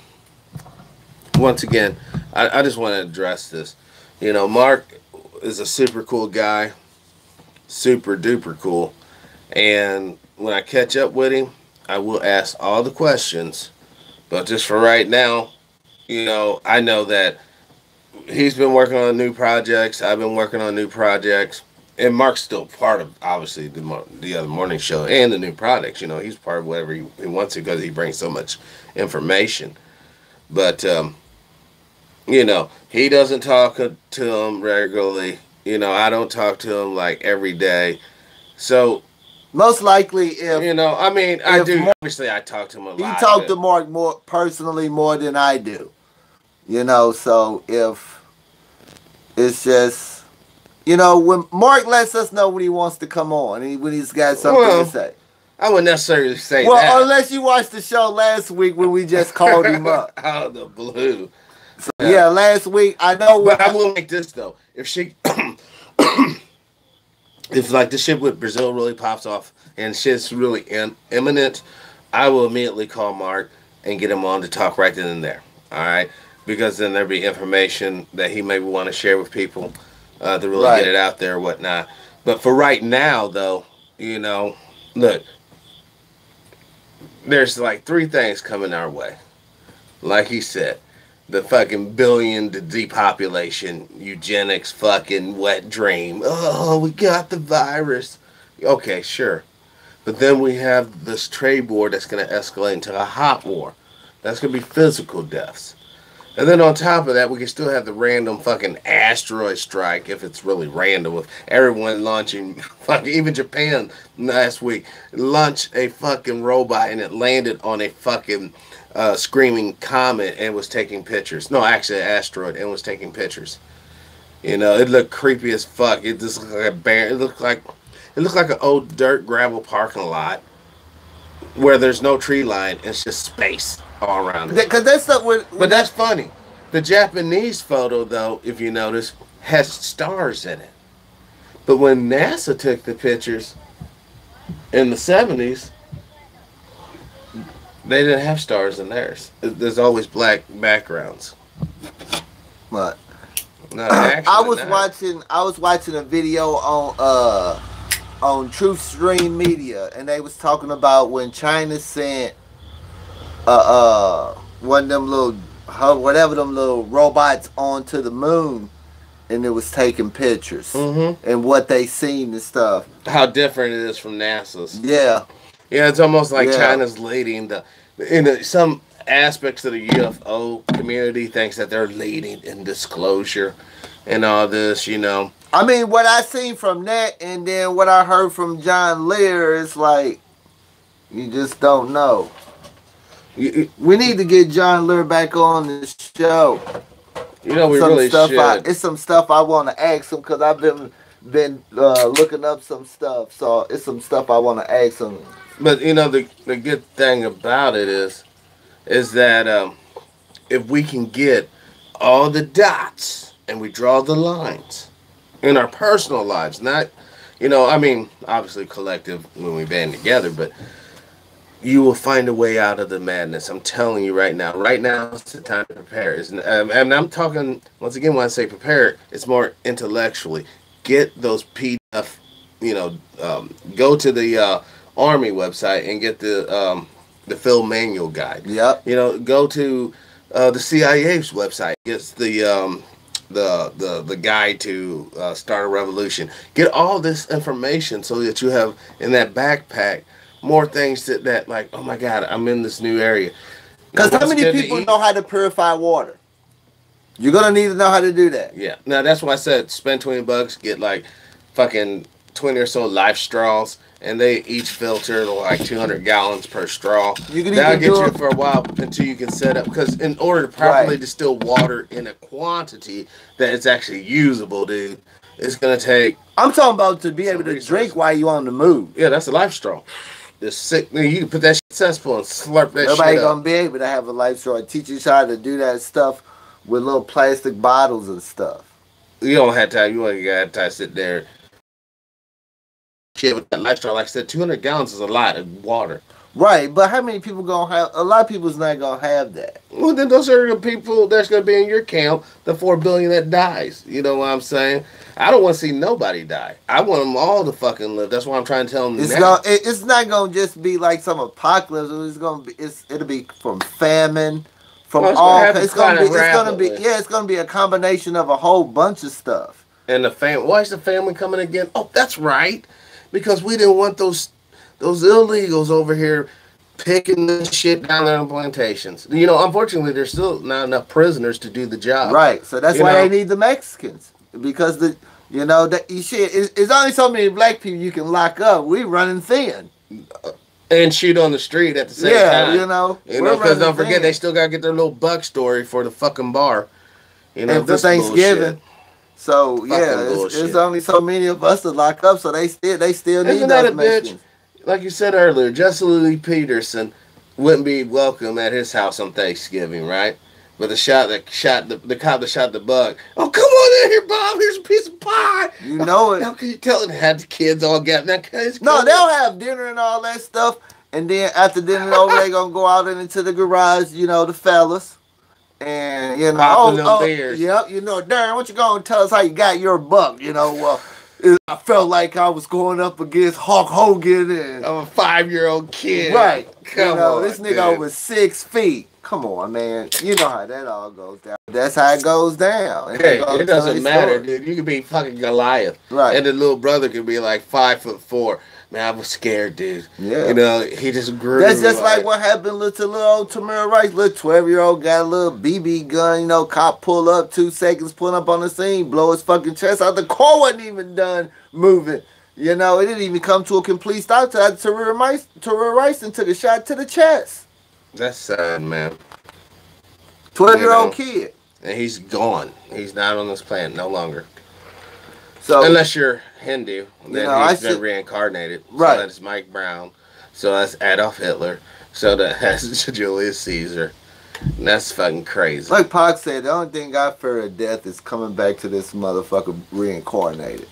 once again, I just want to address this. You know, Mark is a super cool guy, super duper cool. And when I catch up with him, I will ask all the questions. But just for right now, you know, I know that he's been working on new projects. I've been working on new projects. And Mark's still part of, obviously, the other morning show and the new products. You know, he's part of whatever he wants to because he brings so much information. But, you know, he doesn't talk to him regularly. You know, I don't talk to him like every day. So, most likely, if you know, I mean, I do. Obviously, I talk to him a lot. You talk to Mark more personally more than I do. You know, so if it's just, you know, when Mark lets us know when he wants to come on, when he's got something to say. I wouldn't necessarily say that. Well, unless you watched the show last week when we just called him up. Out of the blue. So, yeah, last week, I know. But I will make this, though. If she... if, like, the shit with Brazil really pops off and shit's really imminent, I will immediately call Mark and get him on to talk right then and there. All right? Because then there'll be information that he maybe want to share with people to really get it out there or whatnot. But for right now, though, you know, look, there's like 3 things coming our way. Like he said, the fucking billion to depopulation, eugenics, fucking wet dream. Oh, we got the virus. Okay, sure. But then we have this trade war that's going to escalate into a hot war. That's going to be physical deaths. And then on top of that, we can still have the random fucking asteroid strike, if it's really random, with everyone launching, fucking, even Japan last week, launched a fucking robot and it landed on a fucking screaming comet and was taking pictures. No, actually an asteroid and was taking pictures. You know, it looked creepy as fuck. It just looked like a bear. It looked like an old dirt gravel parking lot where there's no tree line. It's just space all around it. Because that's but that's funny. The Japanese photo, though, if you notice, has stars in it. But when NASA took the pictures in the 70s, they didn't have stars in theirs. There's always black backgrounds. What? No, actually, I was watching a video on Truth Stream Media, and they was talking about when China sent one of them little robots onto the moon, and it was taking pictures and what they seen and stuff. How different it is from NASA's. Yeah. Yeah, it's almost like China's leading some aspects of the UFO community thinks that they're leading in disclosure and all this, you know. I mean, what I seen from that and then what I heard from John Lear is like, you just don't know. We need to get John Lear back on the show. You know, we really should. It's some stuff I want to ask him because I've been looking up some stuff. So it's some stuff I want to ask him. But, you know, the good thing about it is that if we can get all the dots and we draw the lines in our personal lives, not, you know, I mean, obviously collective when we band together, but you will find a way out of the madness. I'm telling you right now. Right now is the time to prepare. And I'm talking, once again, when I say prepare, it's more intellectually. Get those PDF, you know, go to the Army website and get the field manual guide. Yep. You know, go to the CIA's website. It's the guide to start a revolution. Get all this information so that you have in that backpack more things that like, oh my God, I'm in this new area. Because how many people know how to purify water? You're going to need to know how to do that. Yeah. Now, that's why I said spend $20, get like fucking 20 or so life straws, and they each filter like 200 gallons per straw. That'll get you for a while until you can set up. Because in order to properly distill water in a quantity that it's actually usable, dude, it's going to take I'm talking about to be able to resources. drink while you on the move. Yeah, that's a life straw. The sick, you can put that shit in a cesspool and slurp that Nobody shit gonna up. be able to have a life straw. Teach you how to do that stuff with little plastic bottles and stuff. You don't have time. You ain't got time to sit there. Shit with that life straw. Like I said, 200 gallons is a lot of water. Right, but how many people gonna have? A lot of people's not gonna have that. Well, then those are the people that's going to be in your count, the 4 billion that dies. You know what I'm saying? I don't want to see nobody die. I want them all to fucking live. That's why I'm trying to tell them now. It's not gonna just be like some apocalypse. It's gonna be. It'll be from famine, from Well, it's all. gonna happen It's gonna be. kinda It's gonna be. rapidly. Yeah, it's gonna be a combination of a whole bunch of stuff. And the family, why is the family coming again? Oh, that's right. Because we didn't want those illegals over here picking this shit down there on plantations. You know, unfortunately, there's still not enough prisoners to do the job. Right. So that's You why know? they need the Mexicans, because it's only so many black people you can lock up. We running thin. And shoot on the street at the same Yeah, time. you know, You we're know, because don't running forget, thin. they still got to get their little buck story for the fucking bar. You know, And for this Thanksgiving. bullshit. So yeah, bullshit. it's only so many of us to lock up. So they still need Isn't that those a bitch? Mexicans. Like you said earlier, Jesse Lee Peterson wouldn't be welcome at his house on Thanksgiving, right? But the cop that shot the buck. Oh, come on in here, Bob. Here's a piece of pie. You know it. How can you tell it? Had the kids all get that? No, they'll have dinner and all that stuff, and then after dinner over, they gonna go out into the garage. You know, the fellas, and you know, Popping them beers. Yep, you know, Darren, what you gonna tell us how you got your buck? You know, well, I felt like I was going up against Hulk Hogan and I'm a 5-year-old kid. right. Come you know, on, this nigga dude. over 6 feet. Come on, man. You know how that all goes down. That's how it goes down. And Hey, they gonna it tell doesn't their matter, story. dude. You could be fucking Goliath. Right. And the little brother could be like 5'4". Man, I was scared, dude. Yeah. You know, he just grew. That's just like what happened to little old Tamir Rice. Little 12-year-old got a little BB gun, you know, cop pull up 2 seconds, pull up on the scene, blow his fucking chest out. The car wasn't even done moving. You know, it didn't even come to a complete stop till Tamir Rice and took a shot to the chest. That's sad, man. 12-year-old You know. kid. And he's gone. He's not on this planet no longer. So Unless you're Hindu, then know, he's I been see- reincarnated. Right. So that's Mike Brown. So that's Adolf Hitler. So that's Julius Caesar. And that's fucking crazy. like Pac said, the only thing I fear of death is coming back to this motherfucker reincarnated.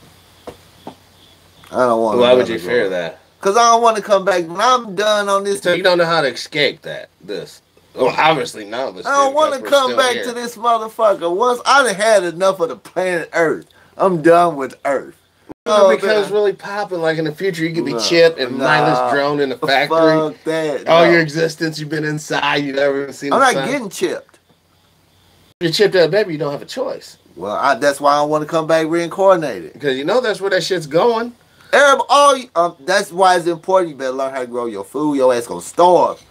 I don't want. Why would you fear that? Because I don't want to come back when I'm done on this. So you don't know how to escape this. Well, obviously none of us I don't do, want to because we're come still back here. to this motherfucker. Once I done had enough of the planet Earth. I'm done with Earth. Well, Oh, because man. really popping, like in the future, you could be No, chipped and nah. mindless drone in a factory. Fuck that. All no. your existence, you've been inside, you've never even seen I'm the not sun. getting chipped. If you're chipped out, baby, you don't have a choice. Well, that's why I want to come back reincarnated. Because you know that's where that shit's going. That's why it's important. You better learn how to grow your food. Your ass gonna starve.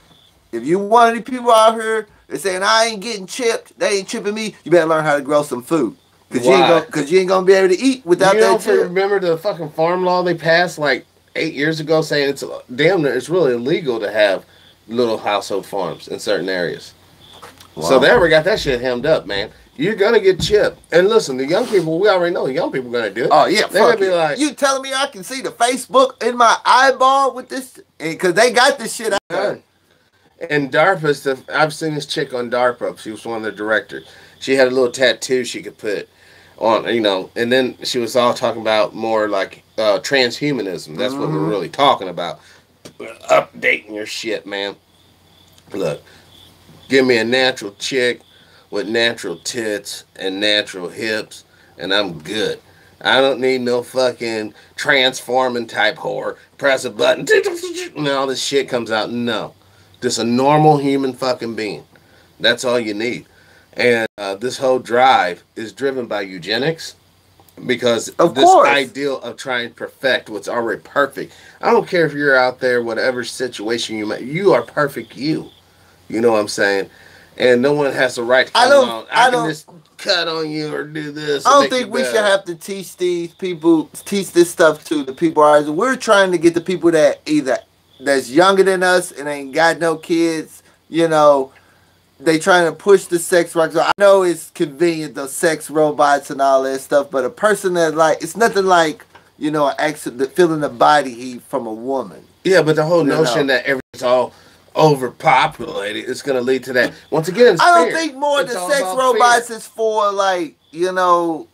If you one of these people out here that saying I ain't getting chipped, they ain't chipping me, you better learn how to grow some food. Cause Why? you ain't gonna be able to eat without You that don't chip. remember the fucking farm law they passed like 8 years ago saying it's damn near, it's really illegal to have little household farms in certain areas. So Wow. they ever got that shit hemmed up, man. You're gonna get chipped. And listen, the young people, we already know the young people gonna do it. Oh yeah, They're gonna fuck be it. like, You telling me I can see the Facebook in my eyeball with this? Because they got this shit out there. and DARPA's I've seen this chick on DARPA. She was one of the directors. She had a little tattoo she could put on, you know, and then she was all talking about more like transhumanism. That's what we're really talking about. Updating your shit, man. Look, give me a natural chick with natural tits and natural hips, and I'm good. I don't need no fucking transforming type whore. Press a button, and all this shit comes out. No. Just a normal human fucking being. That's all you need. And this whole drive is driven by eugenics because Of this course. ideal of trying to perfect what's already perfect. I don't care if you're out there, whatever situation you are perfect you. You know what I'm saying? And no one has the right to come along. I can just cut on you or do this. I don't think we should have to teach this stuff to the people. We're trying to get the people that either that's younger than us and ain't got no kids, you know, they trying to push the sex robots. I know it's convenient, the sex robots and all that stuff, but a person that like, it's nothing like, you know, feeling the body heat from a woman. Yeah, but the whole notion that everything's all overpopulated is going to lead to that. Once again, I don't fear. think more It's the all sex about robots fear. is for, like, you know,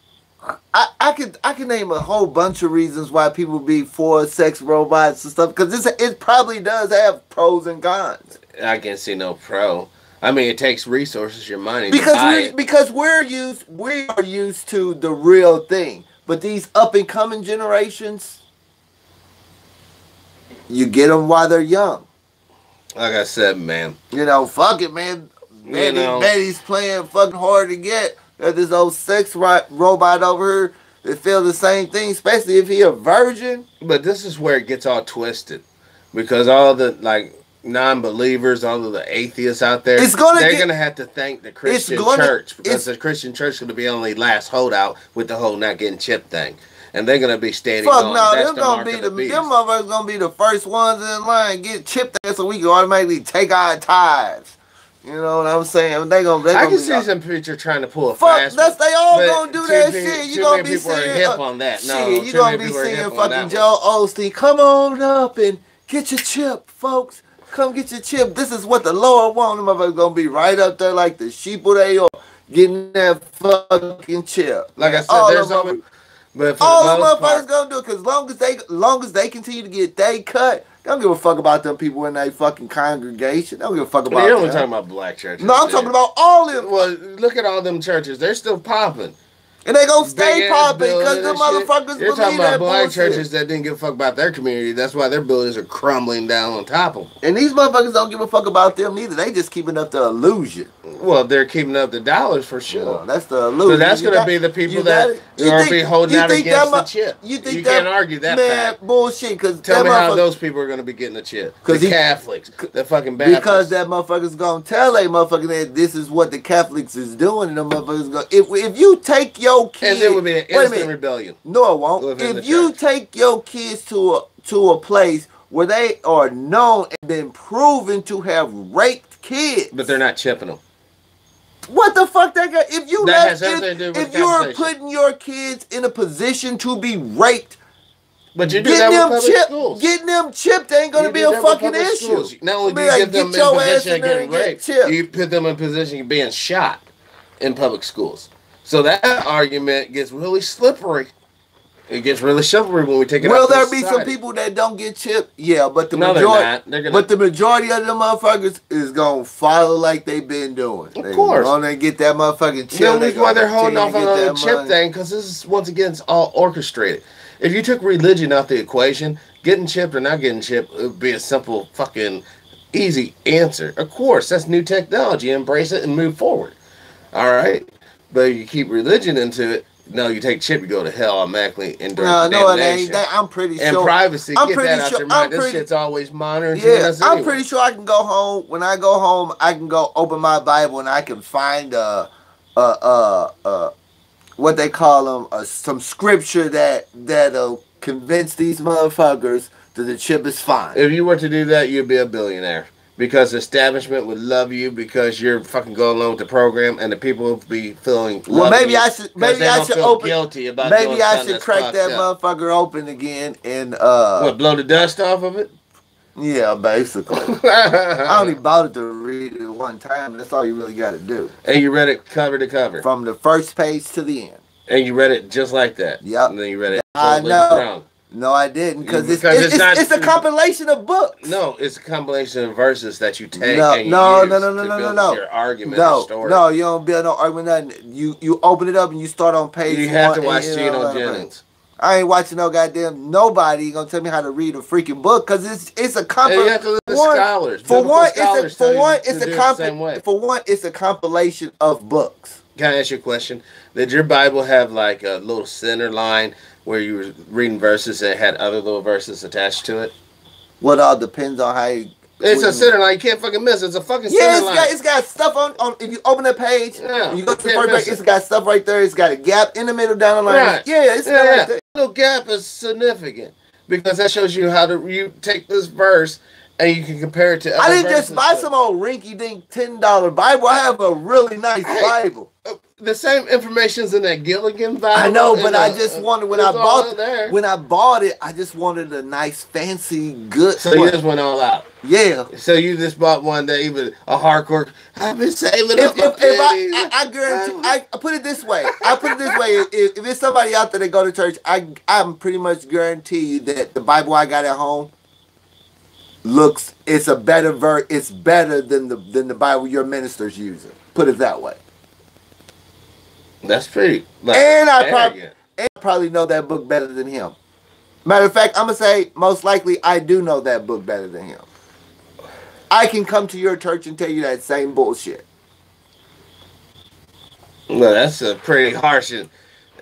I could name a whole bunch of reasons why people be for sex robots and stuff, because it probably does have pros and cons. I can't see no pro. I mean, it takes resources, your money, to buy it. Because we are used to the real thing, but these up and coming generations, you get them while they're young. Like I said, man. You know, fuck it, man. Betty's playing fucking hard to get. There's this old sex robot over here that feel the same thing, especially if he a virgin. But this is where it gets all twisted, because all the like non-believers, all of the atheists out there, they're gonna have to thank the Christian church, because the Christian church is gonna be only last holdout with the whole not getting chipped thing, and they're gonna be standing. Fuck no, them motherfuckers gonna be the first ones in line get chipped there, so we can automatically take our tithes. You know what I'm saying? They I can see some preacher trying to pull a fuck. fast. They all gonna do that shit. You gonna be people seeing are hip on that. No, shit, you gonna be seeing fucking Joe Osteen. Come on up and get your chip, folks. Come get your chip. This is what the Lord wants. Them motherfuckers gonna be right up there like the sheep of they are, getting that fucking chip. Like I said, there's always. But all the motherfuckers gonna do it, because long as they continue to get they cut, they don't give a fuck about them people in their fucking congregation. They don't give a fuck about. You're only talking about black churches. No, I'm talking about all of them. Well, look at all them churches; they're still popping. And they gonna stay popping because the motherfuckers You're believe talking about that black bullshit. churches that didn't give a fuck about their community. That's why their buildings are crumbling down on top of them. And these motherfuckers don't give a fuck about them either. They just keeping up the illusion. Well, they're keeping up the dollars for sure. Yeah, that's the illusion. So that's going to be the people that are be holding out against the chip. You can't argue that fact. Bullshit. Cause tell me how those people are going to be getting the chip. The Catholics, the fucking Baptists. Because that motherfucker's going to tell a motherfucker that this is what the Catholics is doing, and the motherfuckers going if you take your kids, and there would be an instant rebellion. No, it won't. If you take your kids to a place where they are known and been proven to have raped kids, but they're not chipping them. What the fuck that got? If you if you're putting your kids in a position to be raped, but you do that with public schools. Getting them chipped ain't gonna be a fucking issue. Not only do you get them in position of getting raped, you put them in position of being shot in public schools. So that argument gets really slippery. It gets really slippery when we take it. Will there be some people that don't get chipped? Yeah, but the majority of the motherfuckers is gonna follow like they've been doing. Of course, gonna get that motherfucking chip. The only reason why they're holding off on the chip thing, because this is once again it's all orchestrated. If you took religion out the equation, getting chipped or not getting chipped, it would be a simple fucking easy answer. Of course, that's new technology. Embrace it and move forward. All right. But if you keep religion into it, no, you take chip, you go to hell automatically. No, it ain't. I'm pretty sure. And privacy, get that out your mind. This shit's always monitored. Yeah, I'm pretty sure I can go home. When I go home, I can go open my Bible and I can find what they call them, some scripture that'll convince these motherfuckers that the chip is fine. If you were to do that, you'd be a billionaire. Because the establishment would love you because you're fucking going along with the program, and the people will be feeling. Well, maybe I should open. Guilty about maybe I should crack that motherfucker open again and blow the dust off of it. Yeah, basically. I only bought it to read it one time, and that's all you really got to do. And you read it cover to cover, from the first page to the end. And you read it just like that. Yep. And then you read it. I know. Wrong. No, I didn't, because it's a compilation of books. No, it's a compilation of verses that you take. No, and you no. Your argument, or story. No, you don't build no argument. Nothing. You open it up and you start on page. You have to watch Geno Jennings. I ain't watching no goddamn nobody gonna tell me how to read a freaking book, because it's a compilation. You have to listen to scholars. For one, it's a compilation of books. Can I ask you a question? Did your Bible have like a little center line where you were reading verses and it had other little verses attached to it? Well, it all depends on how you... It's a center line. You can't fucking miss it. It's a fucking center line. It's got stuff on... If you open that page, you go to the first page, it's got stuff right there. It's got a gap in the middle down the line. Right. It's got right there. The little gap is significant because that shows you how to... You take this verse and you can compare it to other I didn't just buy some old rinky-dink $10 Bible. I have a really nice Bible. the same information's in that Gilligan Bible. I know, but I just wanted when I bought bought it, I just wanted a nice, fancy, good. So you just went all out. Yeah. So you just bought one day, even a hardcore. I've been saving up. If I guarantee, I put it this way. If there's somebody out there that go to church, I'm pretty much guarantee you that the Bible I got at home it's better than the Bible your minister's using. Put it that way. That's pretty. And I probably know that book better than him. Matter of fact, I'm gonna say most likely I do know that book better than him. I can come to your church and tell you that same bullshit. Well, that's a pretty harsh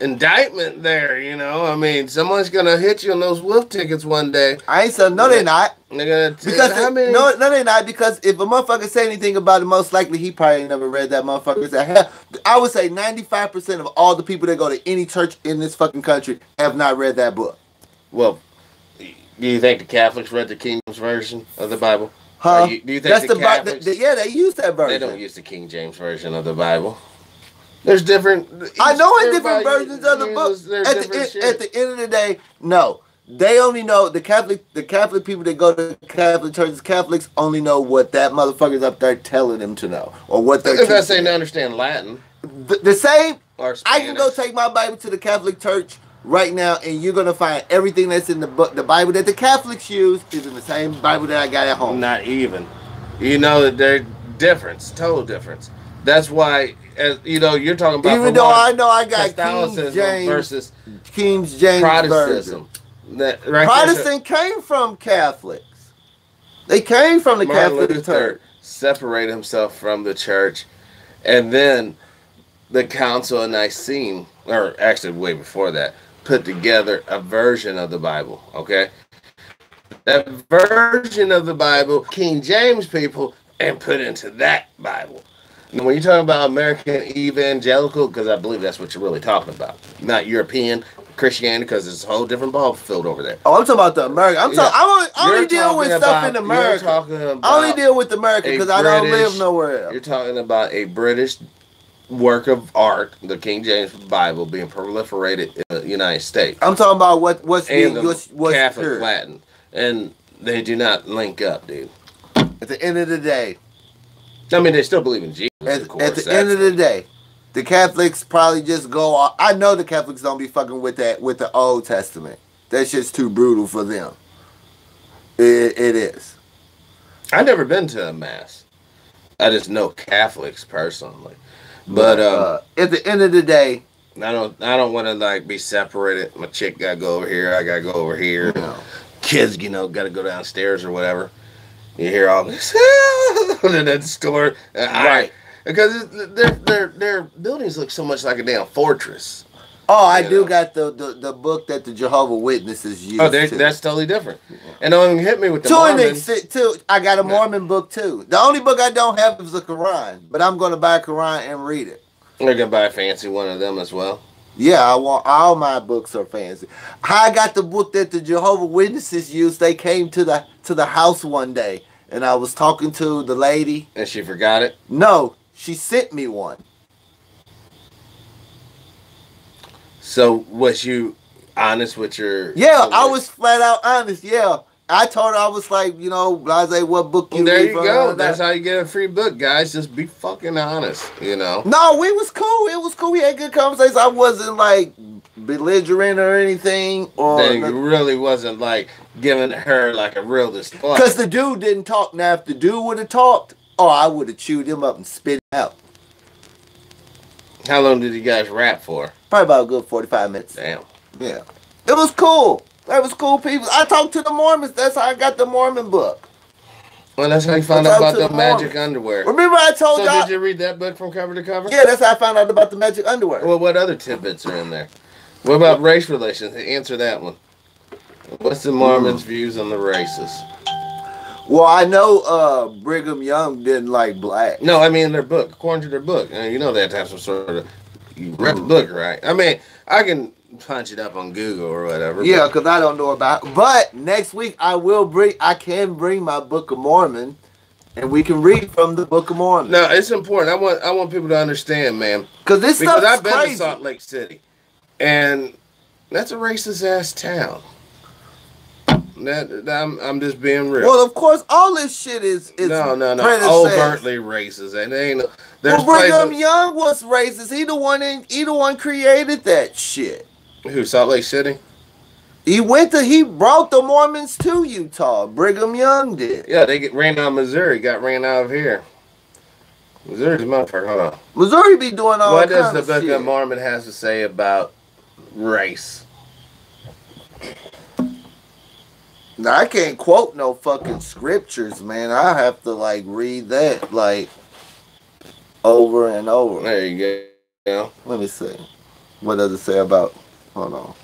indictment there, you know. I mean, someone's gonna hit you on those wolf tickets one day. I ain't saying no, they're not. They're gonna no, they're not, because if a motherfucker say anything about it, most likely he probably ain't never read that motherfucker. I would say 95% of all the people that go to any church in this fucking country have not read that book. Well, do you think the Catholics read the King James version of the Bible? Huh? Do you think the Catholics? Yeah, they use that version. They don't use the King James version of the Bible. There's different. I know in different versions of the book. At the end of the day, no. They only know the Catholic people that go to Catholic churches. Catholics only know what that motherfucker's up there telling them to know, or what they're. If I say to understand Latin, the same. Or Spanish. I can go take my Bible to the Catholic church right now, and you're gonna find everything that's in the book. The Bible that the Catholics use is in the same Bible that I got at home. Not even. You know that they're difference, total difference. That's why, as you know, you're talking about. Even though I know I got Catholicism versus King James Protestantism. Protestant came from Catholics. They came from the Catholic Church. Separated himself from the church, and then the Council of Nicene, or actually way before that, put together a version of the Bible. Okay, that version of the Bible, King James people, and put into that Bible. Now, when you're talking about American evangelical, because I believe that's what you're really talking about, not European Christianity, because it's a whole different ball field over there. Oh, I'm talking about the American. I only deal with stuff in America. I only deal with America because I don't live nowhere else. You're talking about a British work of art, the King James Bible, being proliferated in the United States. I'm talking about what's Catholic here. Latin, and they do not link up, dude. At the end of the day, I mean, they still believe in Jesus. At the end of the day, the Catholics probably just go. I know the Catholics don't be fucking with the Old Testament. That shit's too brutal for them. It is. I've never been to a mass. I just know Catholics personally, but at the end of the day, I don't want to like be separated. My chick gotta go over here. I gotta go over here. No. Kids, gotta go downstairs or whatever. You hear all this in that store, right? Because their buildings look so much like a damn fortress. Oh, I do got the book that the Jehovah's Witnesses use. Oh, that's totally different. And don't even hit me with the Mormons. I got a Mormon book too. The only book I don't have is the Quran, but I'm going to buy a Quran and read it. They're going to buy a fancy one of them as well. Yeah, I want all my books are fancy. I got the book that the Jehovah's Witnesses use. They came to the house one day, and I was talking to the lady. And she forgot it? No, she sent me one. So was you honest with your? Yeah, I was flat out honest. Yeah, I told her I was like, blase, what book you? There you go. That's how you get a free book, guys. Just be fucking honest. No, we was cool. It was cool. We had good conversations. I wasn't like belligerent or anything. Then you really wasn't like giving her like a real display. Because the dude didn't talk. Now, if the dude would have talked, I would have chewed him up and spit him out. How long did you guys rap for? Probably about a good 45 minutes. Damn. Yeah. It was cool. That was cool people. I talked to the Mormons. That's how I got the Mormon book. Well, that's how you found out about the magic underwear. Remember I told y'all. So did you read that book from cover to cover? Yeah, that's how I found out about the magic underwear. Well, what other tidbits are in there? What about race relations? Answer that one. What's the Mormons' views on the races? Well, I know Brigham Young didn't like black. No, I mean their book. According to their book. You know they have to have some sort of... You read the book, right? I mean, I can punch it up on Google or whatever. Yeah, because I don't know about it. But next week I can bring my Book of Mormon And we can read from the Book of Mormon. No, it's important. I want people to understand, man. Because this stuff is I've been crazy. to Salt Lake City, and that's a racist ass town. I'm just being real. Well, of course, all this shit is no overtly racist, and they ain't. Well, Brigham Young was racist. He the one created that shit. Who, Salt Lake City? He brought the Mormons to Utah. Brigham Young did. Yeah, they ran out of Missouri, got ran out of here. Missouri's motherfucker. Hold on. Missouri be doing all kinds of shit. What does the Book of Mormon has to say about race? Now, I can't quote no fucking scriptures, man. I have to, like, read that, like, over and over. There you go. Let me see. What does it say about... Hold on.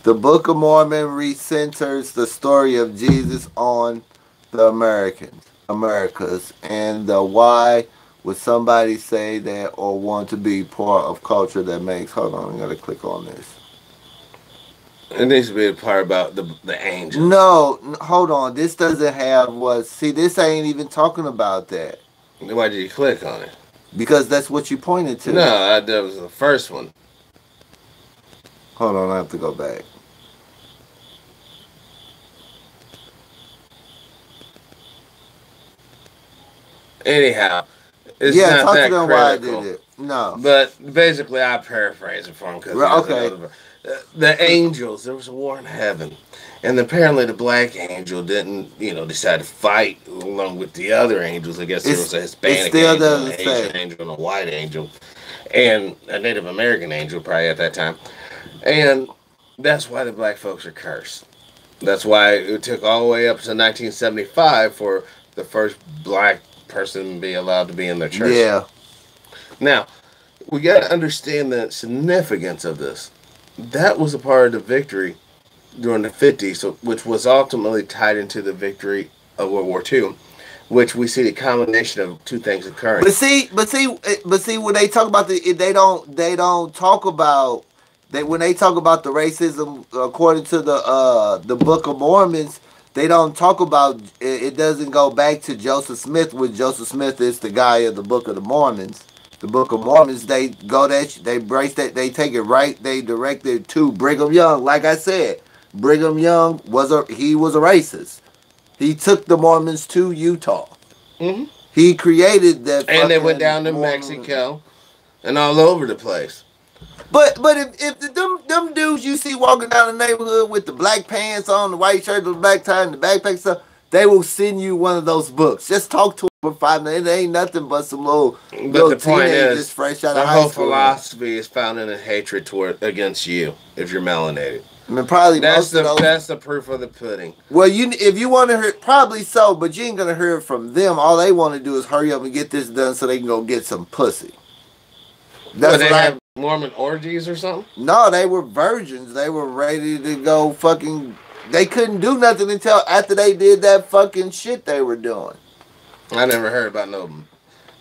The Book of Mormon recenters the story of Jesus on the Americas, and the why would somebody say that or want to be part of culture that makes... Hold on, I gotta click on this. It needs to be a part about the angels. No, hold on. This doesn't have what... See, this ain't even talking about that. Why did you click on it? Because that's what you pointed to. No, that was the first one. Hold on, I have to go back. Anyhow, it's not that critical. Why I did it. No. But basically, I paraphrase it for him. Okay. The angels, there was a war in heaven. And apparently the black angel didn't, decide to fight along with the other angels. I guess there was a Hispanic angel, an Asian angel, and a white angel. And a Native American angel probably at that time. And that's why the black folks are cursed. That's why it took all the way up to 1975 for the first black person to be allowed to be in their church. Yeah. Now, we got to understand the significance of this. That was a part of the victory during the 50s, which was ultimately tied into the victory of World War II, which we see the combination of two things occurring. But see, when they talk about they don't talk about when they talk about the racism according to the Book of Mormons. They don't talk about it. Doesn't go back to Joseph Smith, which Joseph Smith is the guy of the Book of the Mormons. The Book of Mormons, they embrace that, they take it right, they direct it to Brigham Young. Like I said, Brigham Young was a racist. He took the Mormons to Utah. Mm-hmm. He created that. And they went down to Mexico and all over the place. But if them dudes you see walking down the neighborhood with the black pants on, the white shirt, the black tie, and the backpack stuff, they will send you one of those books. Just talk to them for 5 minutes. It ain't nothing but some little the point is, fresh out of high school. school. Philosophy is founded in hatred against you if you're melanated. I mean, probably that's the proof of the pudding. Well, if you want to hear, probably so, but you ain't gonna hear it from them. All they want to do is hurry up and get this done so they can go get some pussy. That's they have Mormon orgies or something? No, they were virgins. They were ready to go fucking. They couldn't do nothing until after they did that fucking shit they were doing. I never heard about no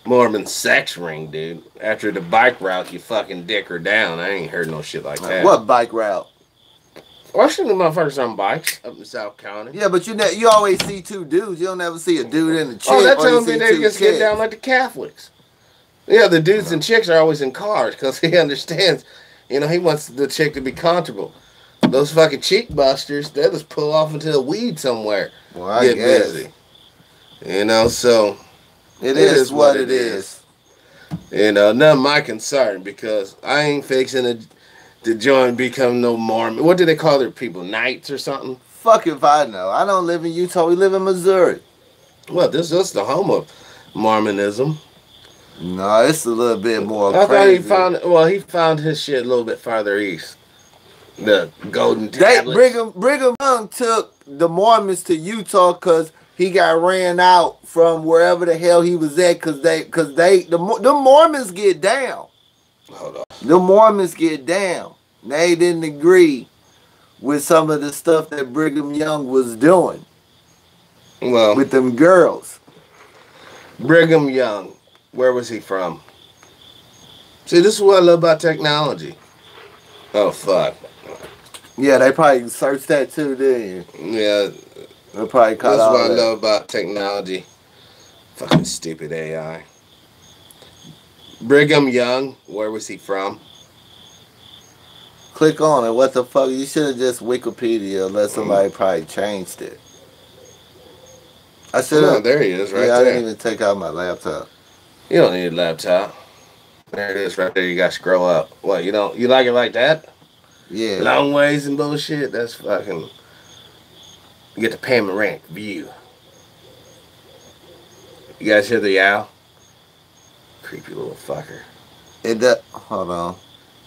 Mormon sex ring, dude. After the bike route, you fucking dick her down. I ain't heard no shit like that. What bike route? I seen the motherfuckers on bikes up in South County. Yeah, but you always see two dudes. You don't ever see a dude in the chick. Oh, that tells me they just get down like the Catholics. Yeah, the dudes and chicks are always in cars because he understands. He wants the chick to be comfortable. Those fucking cheek busters, they'll just pull off into the weed somewhere. Well, I guess. Busy. So it is what it is. Not my concern because I ain't fixing to join become no Mormon. What do they call their people? Knights or something? Fuck if I know. I don't live in Utah. We live in Missouri. Well, this is the home of Mormonism. No, it's a little bit more I crazy. Thought he found his shit a little bit farther east. The Golden Tablets. Brigham Young took the Mormons to Utah because he got ran out from wherever the hell he was at because the Mormons get down. Hold on. The Mormons get down. They didn't agree with some of the stuff that Brigham Young was doing. Well, with them girls. Brigham Young, where was he from? See, this is what I love about technology. Oh, fuck. Yeah, they probably searched that too, didn't you? Yeah. They'll probably cut This is all what I that. love about technology. Fucking stupid AI. Brigham Young, where was he from? Click on it. What the fuck? You should have just Wikipedia unless somebody probably changed it. I should No, have. there he is, right Yeah, I didn't there. even take out my laptop. You don't need a laptop. There it is, right there. You got to scroll up. What, you don't? You like it like that? Yeah. Long ways and bullshit. That's fucking. You get the panoramic view. You guys hear the owl? Creepy little fucker. Hold on.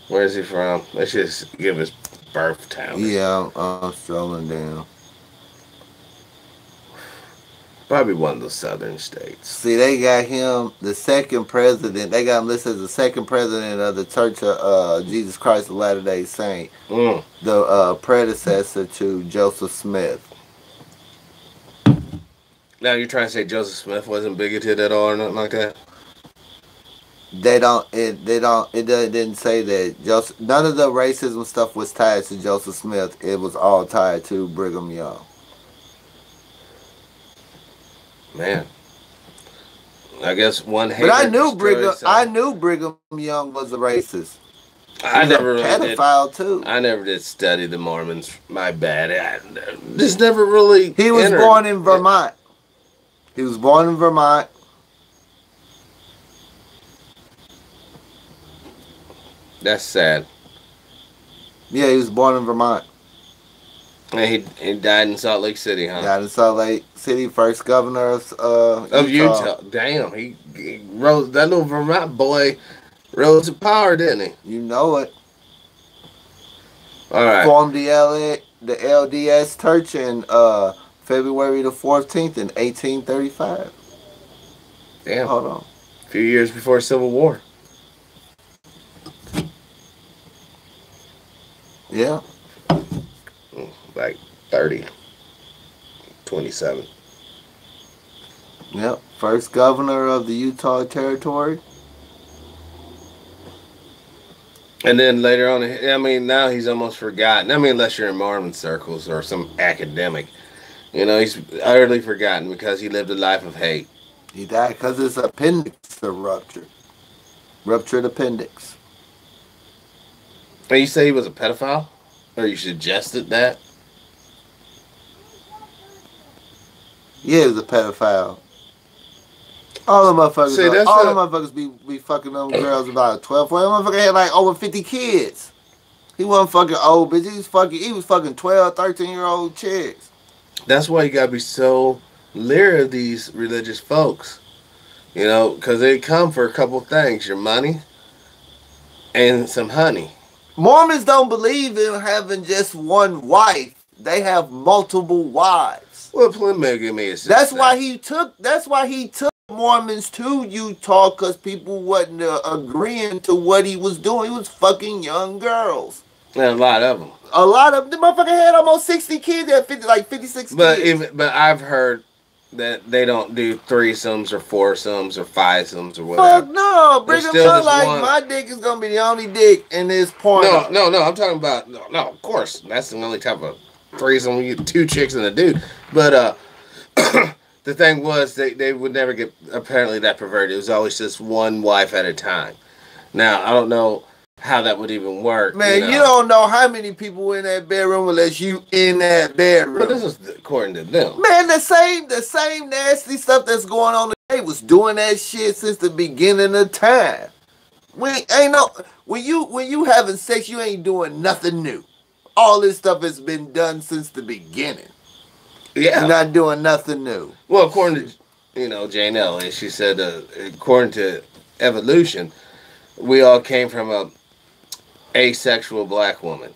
Where is he from? Let's just give his birth town. Yeah, I'm strolling down. Probably one of the southern states. See, they got him the second president. They got him listed as the second president of the Church of Jesus Christ of Latter-day Saint, the predecessor to Joseph Smith. Now you're trying to say Joseph Smith wasn't bigoted at all or nothing like that? It didn't say that Joseph. None of the racism stuff was tied to Joseph Smith. It was all tied to Brigham Young. Man, I guess one. But I knew Brigham Young was a racist. I never really pedophile too. I never did study the Mormons. My bad. I just never really. He was born in Vermont. He was born in Vermont. That's sad. Yeah, he was born in Vermont. And he died in Salt Lake City, huh? Died in Salt Lake City, first governor of Utah. Damn, he rose. That little Vermont boy rose to power, didn't he? You know it. All right. Formed the LDS Church in February the 14th in 1835. Damn. Hold on. A few years before Civil War. Yeah. Like 30. 27. Yep. First governor of the Utah Territory. And then later on, I mean, now he's almost forgotten. I mean, unless you're in Mormon circles or some academic. You know, he's utterly forgotten because he lived a life of hate. He died because his appendix ruptured. Ruptured appendix. And you say he was a pedophile? Or you suggested that? Yeah, he was a pedophile. All the motherfuckers be fucking them girls about 12. That motherfucker had like over 50 kids. He wasn't fucking old, bitch. He was fucking 12, 13-year-old chicks. That's why you gotta be so leery of these religious folks. You know, because they come for a couple things. Your money and some honey. Mormons don't believe in having just one wife. They have multiple wives. Well, polygamy is. That's why he took Mormons to Utah, because people wasn't agreeing to what he was doing. He was fucking young girls. And a lot of them. A lot of the motherfucker had almost 60 kids. At 56 kids. But I've heard that they don't do threesomes or foursomes or fivesomes or whatever. Fuck no, Brigham Young like my dick is gonna be the only dick in this porno. No. I'm talking about no. Of course, that's the only type of threesome. You get two chicks and a dude. But the thing was, they would never get apparently that perverted. It was always just one wife at a time. Now I don't know how that would even work. Man, you don't know how many people were in that bedroom unless you in that bedroom. But this is according to them. Man, the same nasty stuff that's going on today was doing that shit since the beginning of time. When you having sex, you ain't doing nothing new. All this stuff has been done since the beginning. Yeah. You're not doing nothing new. Well, according to Jane Ellis, she said according to evolution, we all came from a asexual black woman.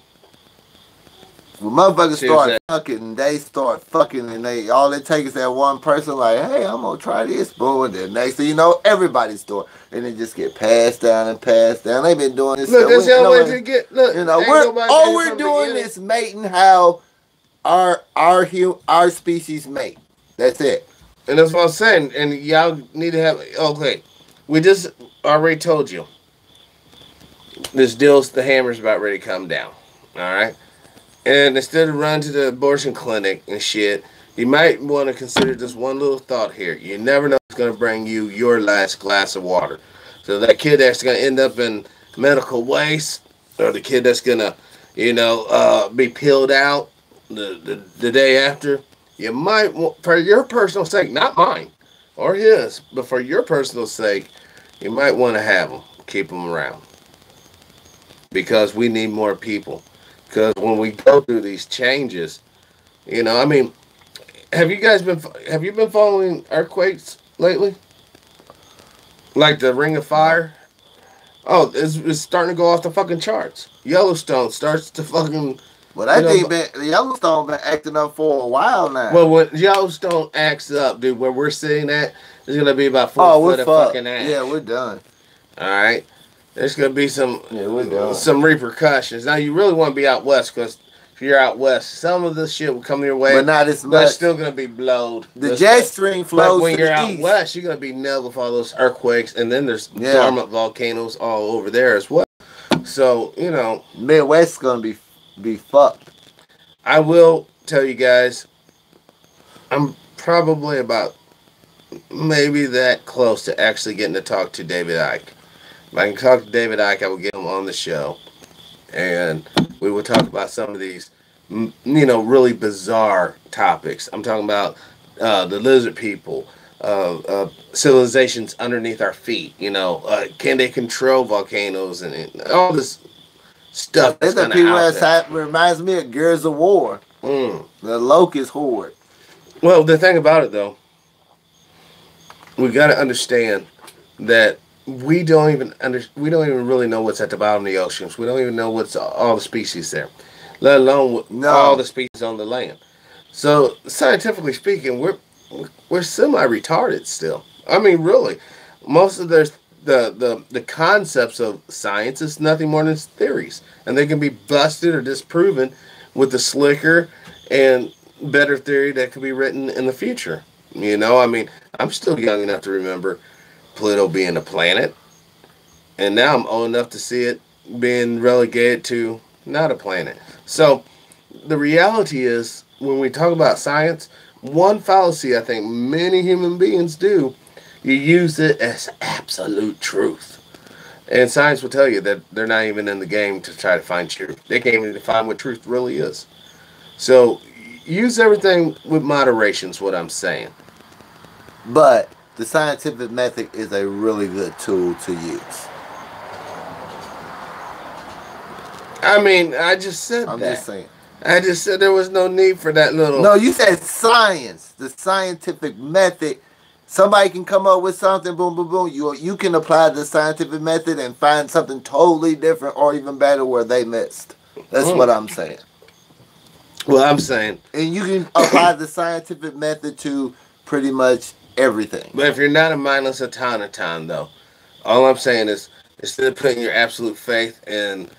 When motherfuckers start fucking, and all it takes is that one person like, hey, I'm gonna try this, boom, and then next thing you know, everybody's doing, and it just get passed down and passed down. They've been doing this. Look, that's the only way to get. Look, we're doing is mating how our species mate. That's it. And that's what I'm saying. And y'all need to have. Okay, we just already told you. The hammer's about ready to come down. All right. And instead of running to the abortion clinic and shit, you might want to consider just one little thought here. You never know what's going to bring you your last glass of water. So that kid that's going to end up in medical waste, or the kid that's going to, be peeled out the day after, you might, for your personal sake, not mine or his, but for your personal sake, you might want to have them, keep them around. Because we need more people. Because when we go through these changes, I mean, have you been following earthquakes lately? Like the Ring of Fire? Oh, it's starting to go off the fucking charts. Yellowstone starts to fucking... Well, that thing Yellowstone been acting up for a while now. Well, when Yellowstone acts up, dude, where we're sitting at, there's going to be about 4 foot of fucking ash. Yeah, we're done. All right? There's going to be some repercussions. Now, you really want to be out west, because if you're out west, some of this shit will come your way. But not as much. But it's still going to be blowed. The jet stream flows when to you're the out east. west, you're going to be nailed with all those earthquakes, and then there's dormant volcanoes all over there as well. So, Midwest's going to be fucked. I will tell you guys, I'm probably about maybe that close to actually getting to talk to David Icke. If I can talk to David Icke, I will get him on the show. And we will talk about some of these, really bizarre topics. I'm talking about the lizard people, civilizations underneath our feet. Can they control volcanoes and all this stuff? There's the people that reminds me of Gears of War. The Locust Horde. Well, the thing about it, though, we got to understand that we don't even really know what's at the bottom of the oceans. We don't even know what's all the species there, let alone all the species on the land. So, scientifically speaking, we're semi-retarded still. I mean, really, most of the concepts of science is nothing more than theories, and they can be busted or disproven with the slicker and better theory that could be written in the future. I mean, I'm still young enough to remember Pluto being a planet, and now I'm old enough to see it being relegated to not a planet. So the reality is, when we talk about science, one fallacy I think many human beings do, you use it as absolute truth. And science will tell you that they're not even in the game to try to find truth. They can't even define what truth really is. So use everything with moderation is what I'm saying. But the scientific method is a really good tool to use. I mean, I just said that. I'm just saying. I just said there was no need for that little... No, you said science. The scientific method. Somebody can come up with something, boom, boom, boom. You can apply the scientific method and find something totally different or even better where they missed. That's what I'm saying. Well, I'm saying... And you can apply the scientific method to pretty much everything. But if you're not a mindless automaton, though, all I'm saying is, instead of putting your absolute faith in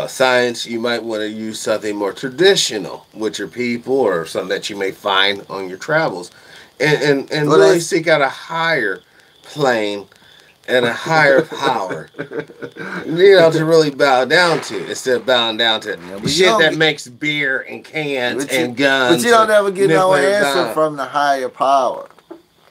science, you might want to use something more traditional with your people, or something that you may find on your travels, and really seek out a higher plane and a higher power, to really bow down to, instead of bowing down to shit that makes beer and cans and guns. But you don't ever get no answer from the higher power.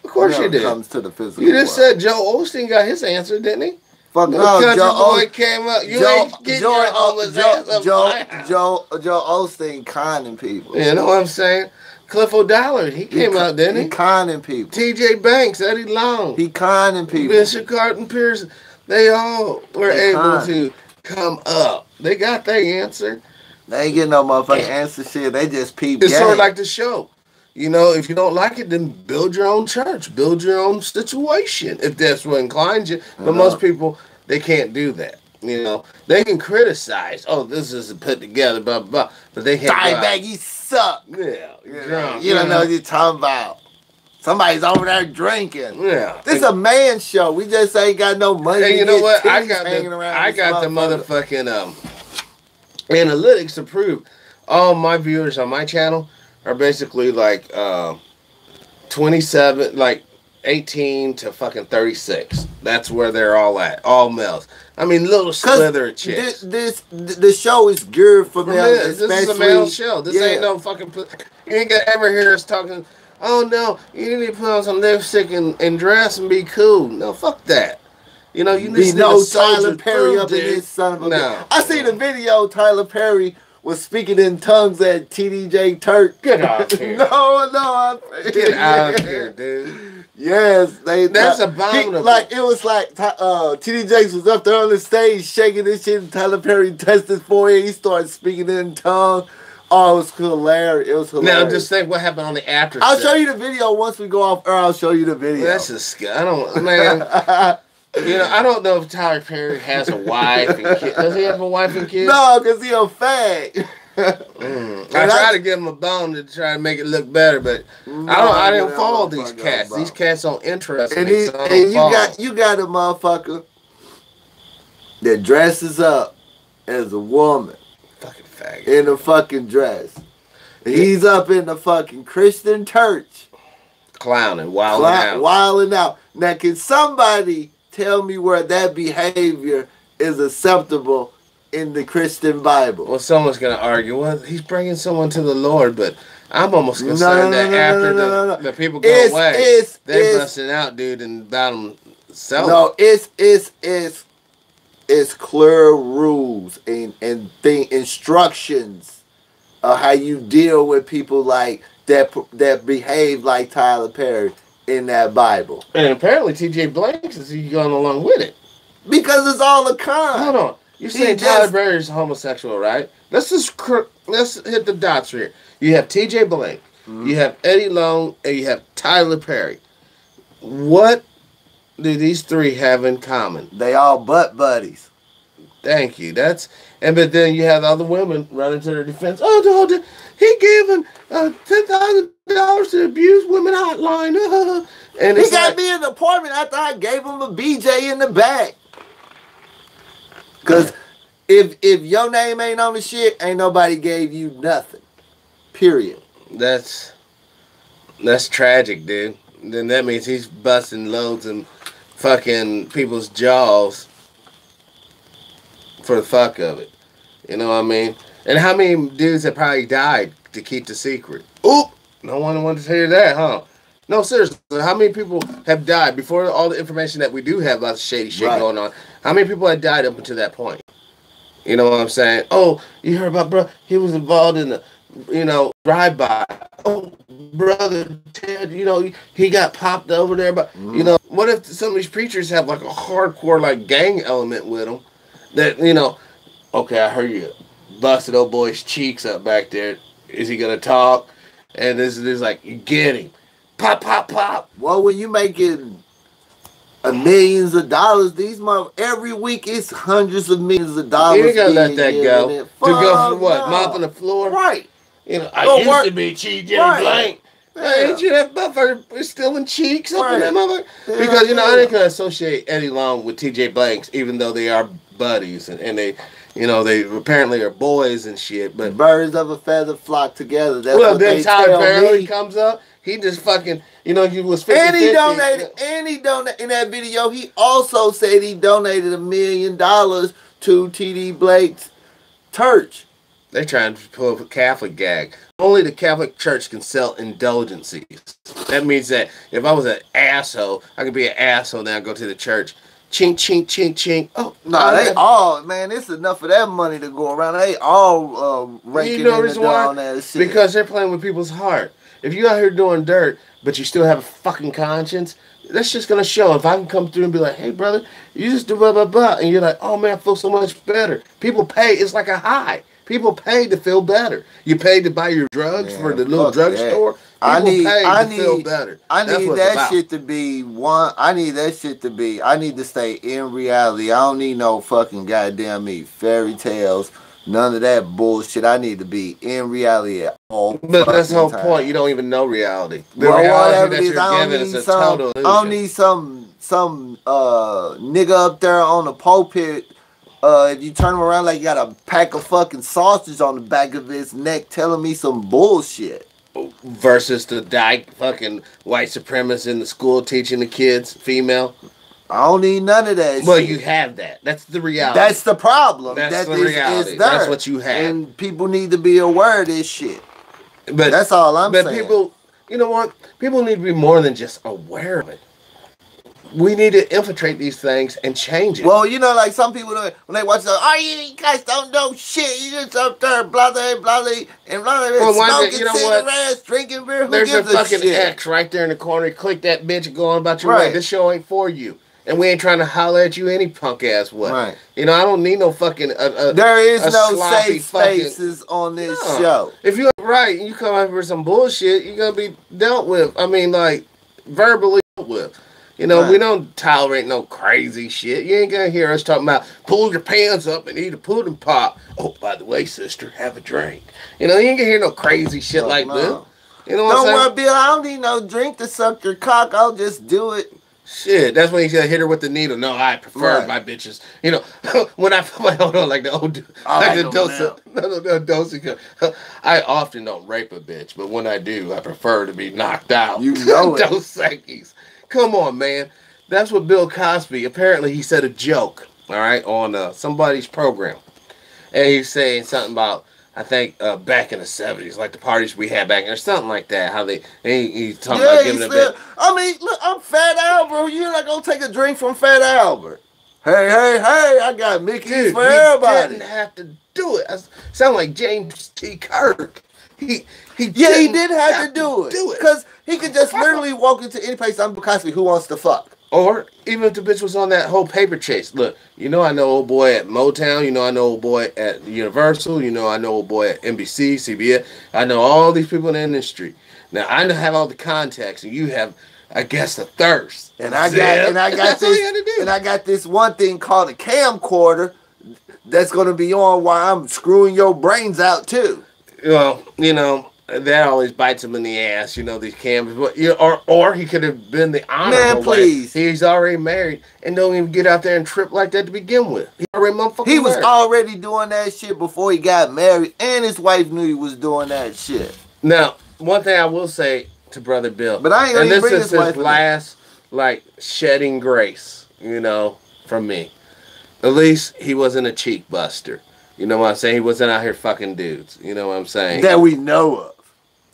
Of course you did. Comes to the physical you just said Joe Osteen got his answer, didn't he? Fuck no, Joe came up. You ain't getting your homeless ass up Joe Osteen conning people. You know what I'm saying? Cliff O'Donnell, he came out, didn't he? He conning people. T.J. Banks, Eddie Long. He conning people. Bishop Carlton Pearson. They all were able to come up. They got their answer. They ain't getting no motherfucking answer shit. They just peep. It's sort of like the show. If you don't like it, then build your own church. Build your own situation, if that's what inclines you. But most people, they can't do that. They can criticize. Oh, this isn't put together, blah, blah, blah. But they can't. Dimebag, you suck. Yeah, drunk. You don't know what you're talking about. Somebody's over there drinking. Yeah. This is a man show. We just ain't got no money. And you know what? I got the motherfucking analytics to prove all my viewers on my channel are basically like 27, like 18 to fucking 36. That's where they're all at. All males. I mean, little slither of chicks. The show is geared for males. This is a male show. This ain't no fucking. You ain't gonna ever hear us talking. Oh no, you need to put on some lipstick and dress and be cool. No, fuck that. You know, you need to no Tyler Perry up in this son of a bitch. I seen a video. Tyler Perry was speaking in tongues at TDJ Turk. Get out of here. No, get out of here, dude. Yes, that's abominable. It was like TD Jakes was up there on the stage shaking this shit, and Tyler Perry touched his forehead. He started speaking in tongues. Oh, it was hilarious. It was hilarious. Now just think what happened on the after. I'll show you the video once we go off air. I'll show you the video. That's just I don't, man. You know, I don't know if Tyler Perry has a wife and kids. Does he have a wife and kids? No, because he a fag. I tried to give him a bone to try to make it look better, but I didn't follow these cats. These cats don't interest me. You got a motherfucker that dresses up as a woman. Fucking faggot. In a fucking dress. He's up in the fucking Christian church. Clowning, wilding out. Now, can somebody tell me where that behavior is acceptable in the Christian Bible? Well, someone's going to argue, well, he's bringing someone to the Lord, but I'm almost concerned that after the people go away, they're busting out, dude, and about themselves. No, it's clear rules and instructions of how you deal with people like that behave like Tyler Perry in that Bible. And apparently TJ Blanks is going along with it. Because it's all a con. Hold on. You're saying Tyler Perry is homosexual, right? Let's hit the dots here. You have TJ Blank, you have Eddie Long, and you have Tyler Perry. What do these three have in common? They all butt buddies. Thank you. But then you have the other women running to their defense. Oh, no, he gave him $10,000 to abuse women hotline. And he got me an appointment after I gave him a BJ in the back. Because if your name ain't on the shit, ain't nobody gave you nothing. Period. That's tragic, dude. Then that means he's busting loads and fucking people's jaws for the fuck of it. You know what I mean? And how many dudes have probably died to keep the secret? Oop! No one wanted to hear that, huh? No, seriously. How many people have died before all the information that we do have about the shady shit going on? How many people had died up until that point? You know what I'm saying? Oh, you heard about bro? He was involved in the, drive-by. Oh, brother Ted, he got popped over there. But what if some of these preachers have like a hardcore gang element with them? That okay, I heard you busted old boy's cheeks up back there. Is he gonna talk? And this is like, you get him. Pop, pop, pop. Well, when you making millions of dollars, every week it's hundreds of millions of dollars. You ain't gonna let that go. To go for what? Mopping the floor? Right. I used to be TJ Blank. Ain't you that buffer stealing cheeks up in that mother? Because, I didn't associate Eddie Long with TJ Blanks, even though they are buddies and they, they apparently are boys and shit. But birds of a feather flock together. That's well, then Tyler Perry comes up. He just fucking, he was 50. And he donated in that video. He also said he donated $1 million to TD Blake's church. They're trying to pull a Catholic gag. Only the Catholic Church can sell indulgences. That means that if I was an asshole, I could be an asshole, then I go to the church. Chink, chink, chink, chink. Oh, no, they all, man, it's enough of that money to go around. They all raking in the down that shit. Because they're playing with people's heart. If you out here doing dirt, but you still have a fucking conscience, that's just going to show. If I can come through and be like, hey, brother, you just do blah, blah, blah. And you're like, oh, man, I feel so much better. People pay. It's like a high. People pay to feel better. You pay to buy your drugs for the little drugstore. I need to feel better. I need that shit to be I need to stay in reality. I don't need no fucking goddamn fairy tales. None of that bullshit. I need to be in reality at all. But that's the whole point. You don't even know reality. The reality that you're giving is a total illusion. I don't need some nigga up there on the pulpit. If you turn him around like you got a pack of fucking sausage on the back of his neck telling me some bullshit. versus the dyke fucking white supremacist in the school teaching the kids female. I don't need none of that Well, shit. you have that. That's the reality. That's the problem. That's the is reality. there. That's what you have. And people need to be aware of this shit. But that's all I'm saying. But people, you know what? People need to be more than just aware of it. We need to infiltrate these things and change it. Well, you know, like some people, when they watch the, oh, you guys don't know shit. You just up there, blah, blah, blah, and blah, blah, smoking cigarettes, drinking beer. Who There's gives a fucking shit? X right there in the corner. Click that bitch and go on about your Right. way. This show ain't for you. And we ain't trying to holler at you any punk ass way. Right. You know, I don't need no fucking. There is no sloppy safe spaces on this show. If you're right and you come out for some bullshit, you're going to be dealt with. I mean, like, verbally dealt with. You know, we don't tolerate no crazy shit. You ain't going to hear us talking about pull your pants up and eat a pudding pop. Oh, by the way, sister, have a drink. You know, you ain't going to hear no crazy shit like this. You know what I'm saying? Don't worry, Bill. I don't need no drink to suck your cock. I'll just do it. Shit, that's when he's gonna hit her with the needle. No, I prefer my bitches. You know, when I put my hold on like the old, like the dose. I often don't rape a bitch, but when I do, I prefer to be knocked out. You know it. Dos Equis. Come on, man. That's what Bill Cosby. Apparently, he said a joke. All right, on somebody's program, and he's saying something about. I think back in the 70s, like the parties we had back, or something like that. How he's talking about giving a bit. I mean, look, I'm Fat Albert. You're not gonna take a drink from Fat Albert. Hey, I got Mickey's for everybody. He didn't have to do it. I sound like James T. Kirk. He did have to do it because he could just literally walk into any place. I'm Cosby. Who wants to fuck? Or even if the bitch was on that whole paper chase. Look, you know I know old boy at Motown. You know I know old boy at Universal. You know I know old boy at NBC, CBS. I know all these people in the industry. Now I have all the contacts, and you have, I guess, the thirst. And I got this one thing called a camcorder that's gonna be on while I'm screwing your brains out too. Well, you know. That always bites him in the ass, you know, these cameras. But, you know, or he could have been the honorable man, please. way. He's already married and don't even get out there and trip like that to begin with. He was already doing that shit before he got married, and his wife knew he was doing that shit. Now, one thing I will say to Brother Bill, but I ain't gonna bring his wife his last, like, shedding grace, you know, from me. At least he wasn't a cheek buster. You know what I'm saying? He wasn't out here fucking dudes. You know what I'm saying? That we know of.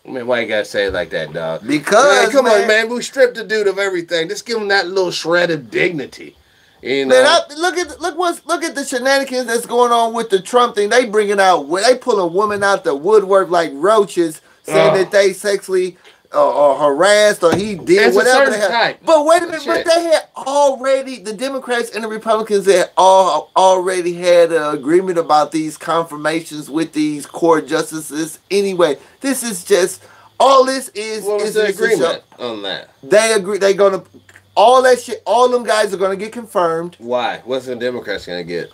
I mean, why you gotta say it like that, dog? Because, come on, man, we stripped the dude of everything. Just give him that little shred of dignity. You know? Man, look at the shenanigans that's going on with the Trump thing. They bringing out, they pulling women out the woodwork like roaches, saying that they sexually or harassed or he did whatever they had. But wait a minute, but they had already, the Democrats and the Republicans had already had an agreement about these confirmations with these court justices anyway. This is just, all this is. What was the agreement on that? They agree, they're going to, all that shit, all them guys are going to get confirmed. Why? What's the Democrats going to get?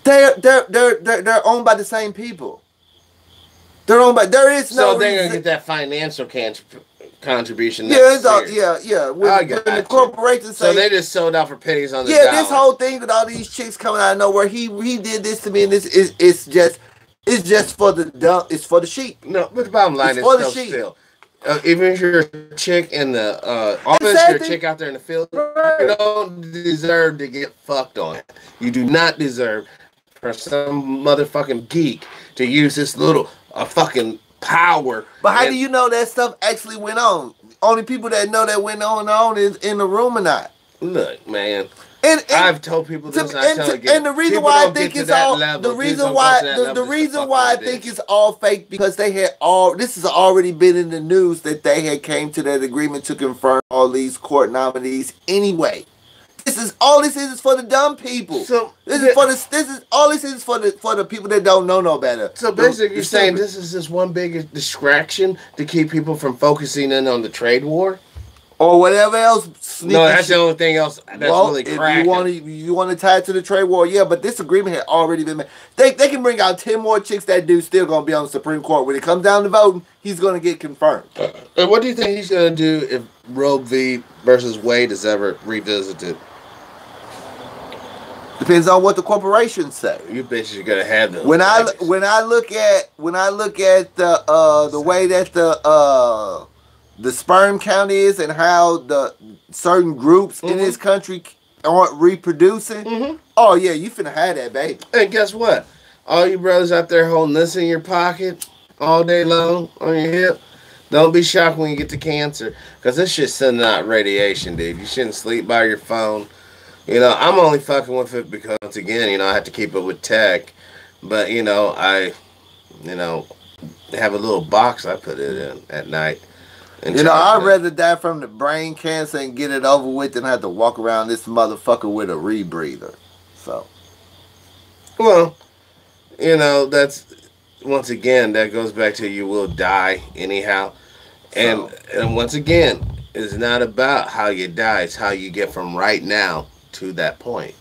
They're owned by the same people. They're owned by, there is no. So they're going to get that financial contribution. Yeah, yeah. When the corporations say, so they just sold out for pennies on the dollar. This whole thing with all these chicks coming out of nowhere. He did this to me, and this is it's just for the dumb. It's for the sheep. No, but the bottom line is still. Even if you're a chick in the office, you're a chick out there in the field, you don't deserve to get fucked on. You do not deserve for some motherfucking geek to use this little fucking power. But how do you know that stuff actually went on? Only people that know that went on is in the room or not. Look, man. And I've told people this, and the reason why I think it's all the reason why I think it's all fake, because they had this has already been in the news that they had came to that agreement to confirm all these court nominees anyway. This is for the dumb people. So this is for the people that don't know no better. So basically, you're saying this is just one big distraction to keep people from focusing in on the trade war, or whatever else. No, that's the only thing else that's really cracking. If you want to tie it to the trade war, yeah. But this agreement had already been made. They can bring out 10 more chicks. That dude's still gonna be on the Supreme Court when it comes down to voting. He's gonna get confirmed. And what do you think he's gonna do if Roe v. versus Wade is ever revisited? Depends on what the corporations say. You bitches are gonna have those. When I look at the way that the sperm count is and how the certain groups in this country aren't reproducing. Oh yeah, you finna have that baby. And guess what? All you brothers out there holding this in your pocket all day long on your hip, don't be shocked when you get to cancer, because this shit's sending out radiation, dude. You shouldn't sleep by your phone. You know, I'm only fucking with it because, once again, you know, I have to keep it with tech. But, you know, I have a little box I put it in at night. You know, I'd rather die from the brain cancer and get it over with than have to walk around this motherfucker with a rebreather. So. Well, you know, that's, once again, that goes back to you will die anyhow. And once again, it's not about how you die. It's how you get from right now to that point.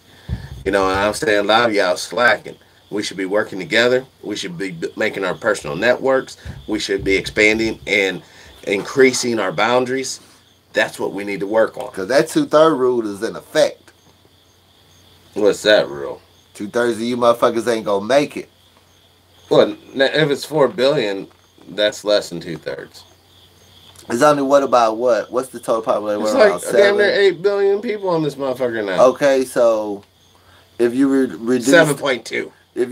You know, and I'm saying a lot of y'all slacking. We should be working together. We should be making our personal networks. We should be expanding and increasing our boundaries. That's what we need to work on. Because that 2/3 rule is in effect. What's that rule? 2/3 of you motherfuckers ain't gonna make it. Well, if it's 4 billion, that's less than 2/3. It's only what's the total population? It's like damn near 8 billion people on this motherfucker now. Okay, so if you reduce 7.2. If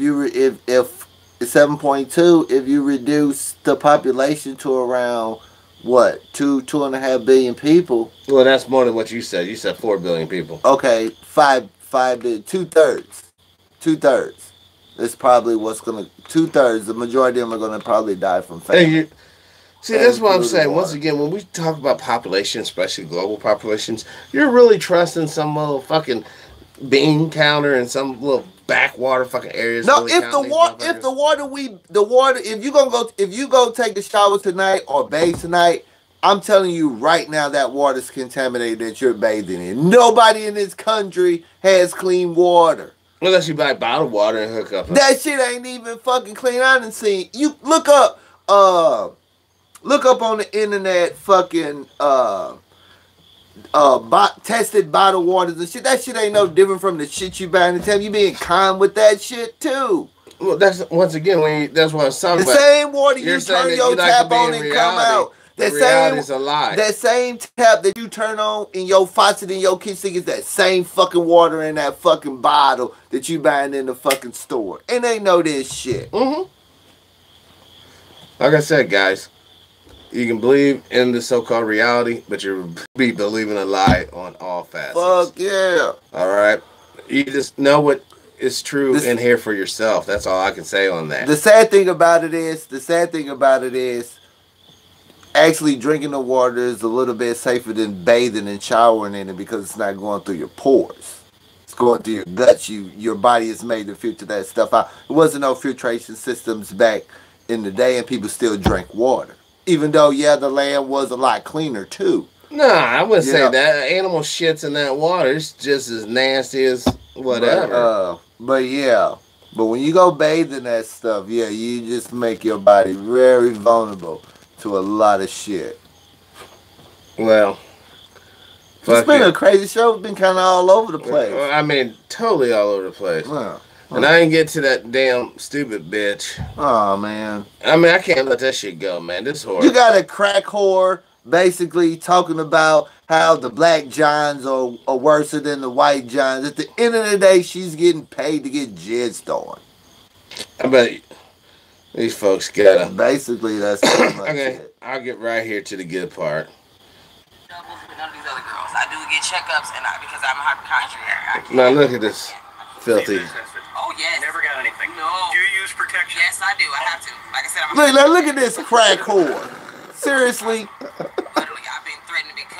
7.2, if you reduce the population to around what 2.5 billion people. Well, that's more than what you said. You said 4 billion people. Okay, 5 to 2/3. 2/3. It's probably what's gonna 2/3. The majority of them are gonna probably die from fame. See, that's what I'm saying. Once again, when we talk about population, especially global populations, you're really trusting some little fucking bean counter in some little backwater fucking areas. No, if you go take a shower tonight or bathe tonight, I'm telling you right now that water's contaminated that you're bathing in. Nobody in this country has clean water. Unless you buy bottled water and hook up. That shit ain't even fucking clean. I done seen you look up on the internet fucking tested bottled waters and shit. That shit ain't no different from the shit you buy in the town. You being kind with that shit too. Well, that's once again that's what I was talking about. The same water you turn your tap on and come out. Reality's a lie. That same tap that you turn on in your faucet in your kitchen is that same fucking water in that fucking bottle that you buying in the fucking store. And they know this shit. Like I said, guys, you can believe in the so-called reality, but you'll be believing a lie on all facets. Fuck yeah. All right? You just know what is true in here for yourself. That's all I can say on that. The sad thing about it is, actually drinking the water is a little bit safer than bathing and showering in it because it's not going through your pores. It's going through your guts. Your body is made to filter that stuff out. There wasn't no filtration systems back in the day, and people still drank water. Even though, the land was a lot cleaner too. Nah, I wouldn't say that. Animal shits in that water. It's just as nasty as whatever. But when you go bathe in that stuff, you just make your body very vulnerable to a lot of shit. Well, it's been a crazy show. It's been kind of all over the place. I mean, totally all over the place. And I ain't get to that damn stupid bitch. Oh, man. I mean, I can't let that shit go, man. This whore. You got a crack whore basically talking about how the black Johns are worse than the white Johns. At the end of the day, she's getting paid to get jizzed on. I bet these folks gotta. Basically, that's pretty much okay, it. I'll get right here to the good part. None of these other girls. I do get checkups, and because I'm a hypochondriac. Now look at this filthy. Oh yes. Never got anything. No. Do you use protection? Yes, I do. I have to. Like I said, I'm. Look at this crack whore. Seriously. Literally, I've been threatened to get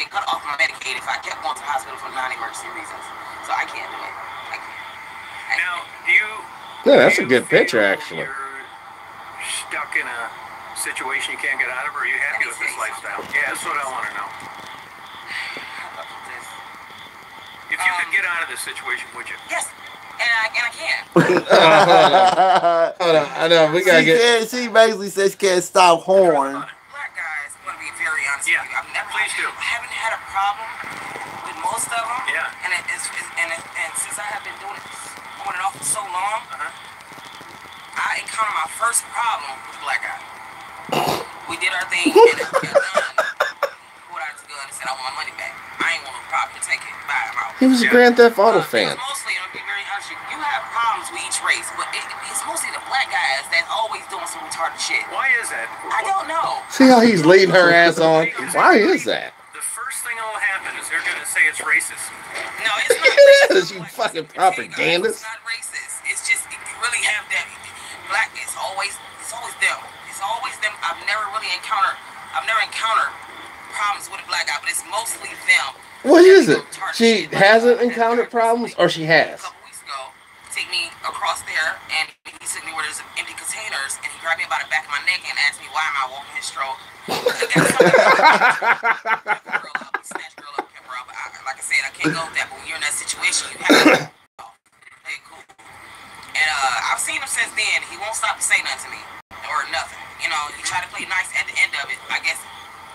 cut off my Medicaid if I kept going to the hospital for non-emergency reasons. So I can't do it. I can't. Now, do you? Yeah, that's a good feel picture, actually. You're stuck in a situation you can't get out of, or are you happy with this lifestyle? Yeah, that's what I want to know. If you could get out of this situation, would you? Yes, and I can. Hold on, I know we gotta get. She basically says she can't stop horn. Black guys, I want to be very honest with you. I've never. Please do. I haven't had a problem with most of them. Yeah. And since I have been doing it on and off for so long, I encountered my first problem with a black guy. We did our thing, and it got done. Pulled out his gun and said, "I want my money back. I ain't want no problem to take it. Buy him out." He was a Grand Theft Auto fan. Mostly, I'll be very honest with you, you have problems with each race, but it's mostly the black guys that's always doing some retarded shit. Why is that? I don't know. See how he's leading her ass on? Why is that? The first thing that will happen is they're going to say it's racist. No, it's not It is, racist. you fucking It's propagandist. not racist. It's just you really have that black. It's always them. It's always them. I've never encountered problems with a black guy, but it's mostly them. What is it? She hasn't encountered problems, or she has? A couple weeks ago, take me across there, and he took me where there's empty containers, and he grabbed me by the back of my neck and asked me why am I walking his stroke. Snatch girl up, pepper up. Like I said, I can't go with that, but when you're in that situation, you have to. Hey, cool. And I've seen him since then. He won't stop to say nothing to me or nothing. You know, he tried to play nice at the end of it. I guess,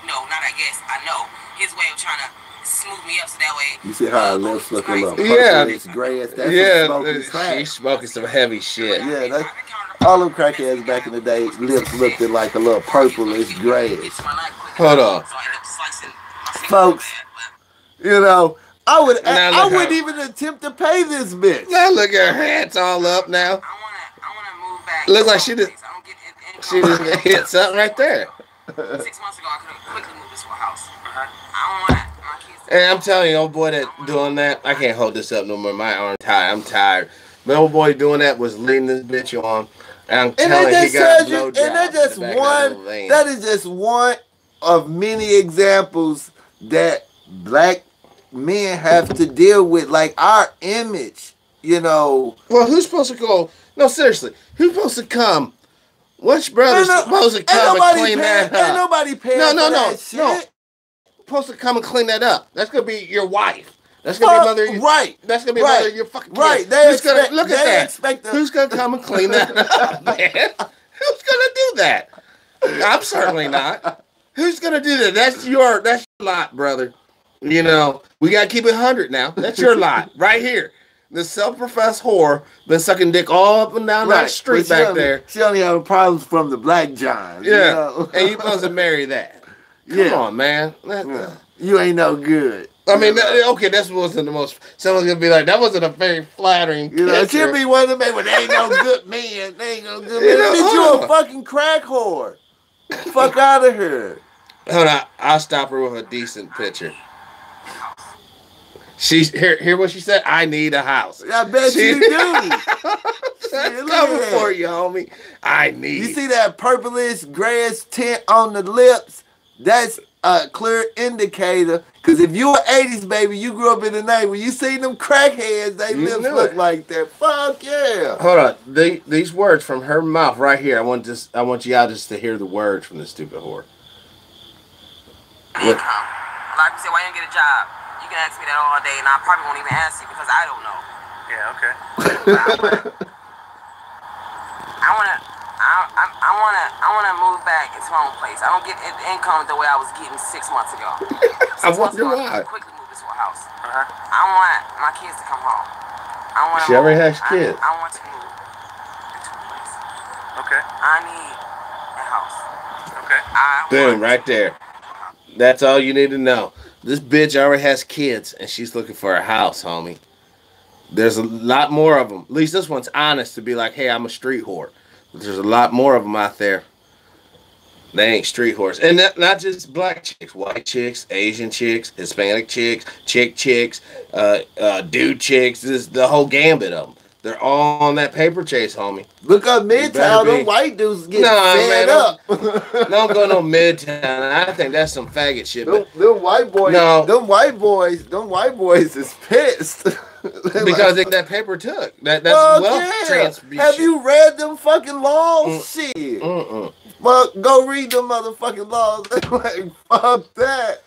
no, not I guess. I know his way of trying to smooth me up so that way. You see how her lips look a little Yeah. purple, it's gray. That's Yeah, crack. she's smoking some heavy shit. Yeah, that's, all them crackheads back in the day, lips looked like a little purplish grayish. Hold on. Folks, you know, I Now look wouldn't how- even attempt to pay this bitch. Now look at her hat's all up now. I wanna move back. Look like she did- I don't get income. She just hit something right there. 6 months ago, I could have quickly moved this to a house. I don't want my kids to. And I'm telling you, old boy that doing that, I can't hold this up no more. My arm tired. I'm tired. But old boy doing that was leading this bitch on. And I'm And telling you, he got a blowjob. that is just one of many examples that black men have to deal with, like our image, you know. Well, who's supposed to go? No, seriously, who's supposed to come? Which brother's supposed to come and clean that Ain't up? nobody paying No, for that shit. no. Supposed to come and clean that up. That's gonna be your wife. That's gonna be mother. Right. That's gonna be Right. mother. Your fucking kid. Right. They Who's gonna expect- look they at that? expect the- Who's gonna come and clean that up, man? Who's gonna do that? I'm certainly not. Who's gonna do that? That's your lot, brother. You know, we gotta keep it 100 now. That's your lot right here. The self-professed whore been sucking dick all up and down that street But back there. She only have problems from the black John. Yeah, You know? and you supposed to marry that. Come Yeah. on, man. You ain't no good. I mean, okay, that wasn't the most. Someone's gonna be like, that wasn't a very flattering. You know, it picture. should be one of them, but they ain't no good men. They ain't no good You men. know, Bitch, you hold a on. fucking crack whore. Fuck out of here. Hold on, I'll stop her with a decent picture. She's hear what she said. I need a house. I bet She- you do. That's look coming at for that. you, homie. I need. You see that purplish, grayish tint on the lips? That's a clear indicator. Because if you were 80s baby, you grew up in the night. When you see them crackheads, they You lips knew look it. like that. Fuck yeah. Hold on. These words from her mouth right here. I want y'all just to hear the words from this stupid whore. Look. Like you said, why you don't get a job? You can ask me that all day, and I probably won't even answer you because I don't know. Yeah, okay. I wanna move back into my own place. I don't get income the way I was getting 6 months ago. I wonder why. Quickly move this to a house. I want my kids to come home. I want. She already has kids. I want to move into a place. Okay. I need a house. Okay. Boom, right there. That's all you need to know. This bitch already has kids, and she's looking for a house, homie. There's a lot more of them. At least this one's honest to be like, hey, I'm a street whore. But there's a lot more of them out there. They ain't street whores. And not just black chicks, white chicks, Asian chicks, Hispanic chicks, chicks, dude chicks. This is the whole gambit of them. They're all on that paper chase, homie. Look up better Midtown. be. Them white dudes get Nah, fed man, up. Don't go no Midtown. I think that's some faggot shit. But Them white boys. No. Them white boys is pissed. They because like, that paper took. That's fuck wealth yeah. transmission. Have you read them fucking laws? Shit. Mm-mm. Well, go read them motherfucking laws. Like, fuck that.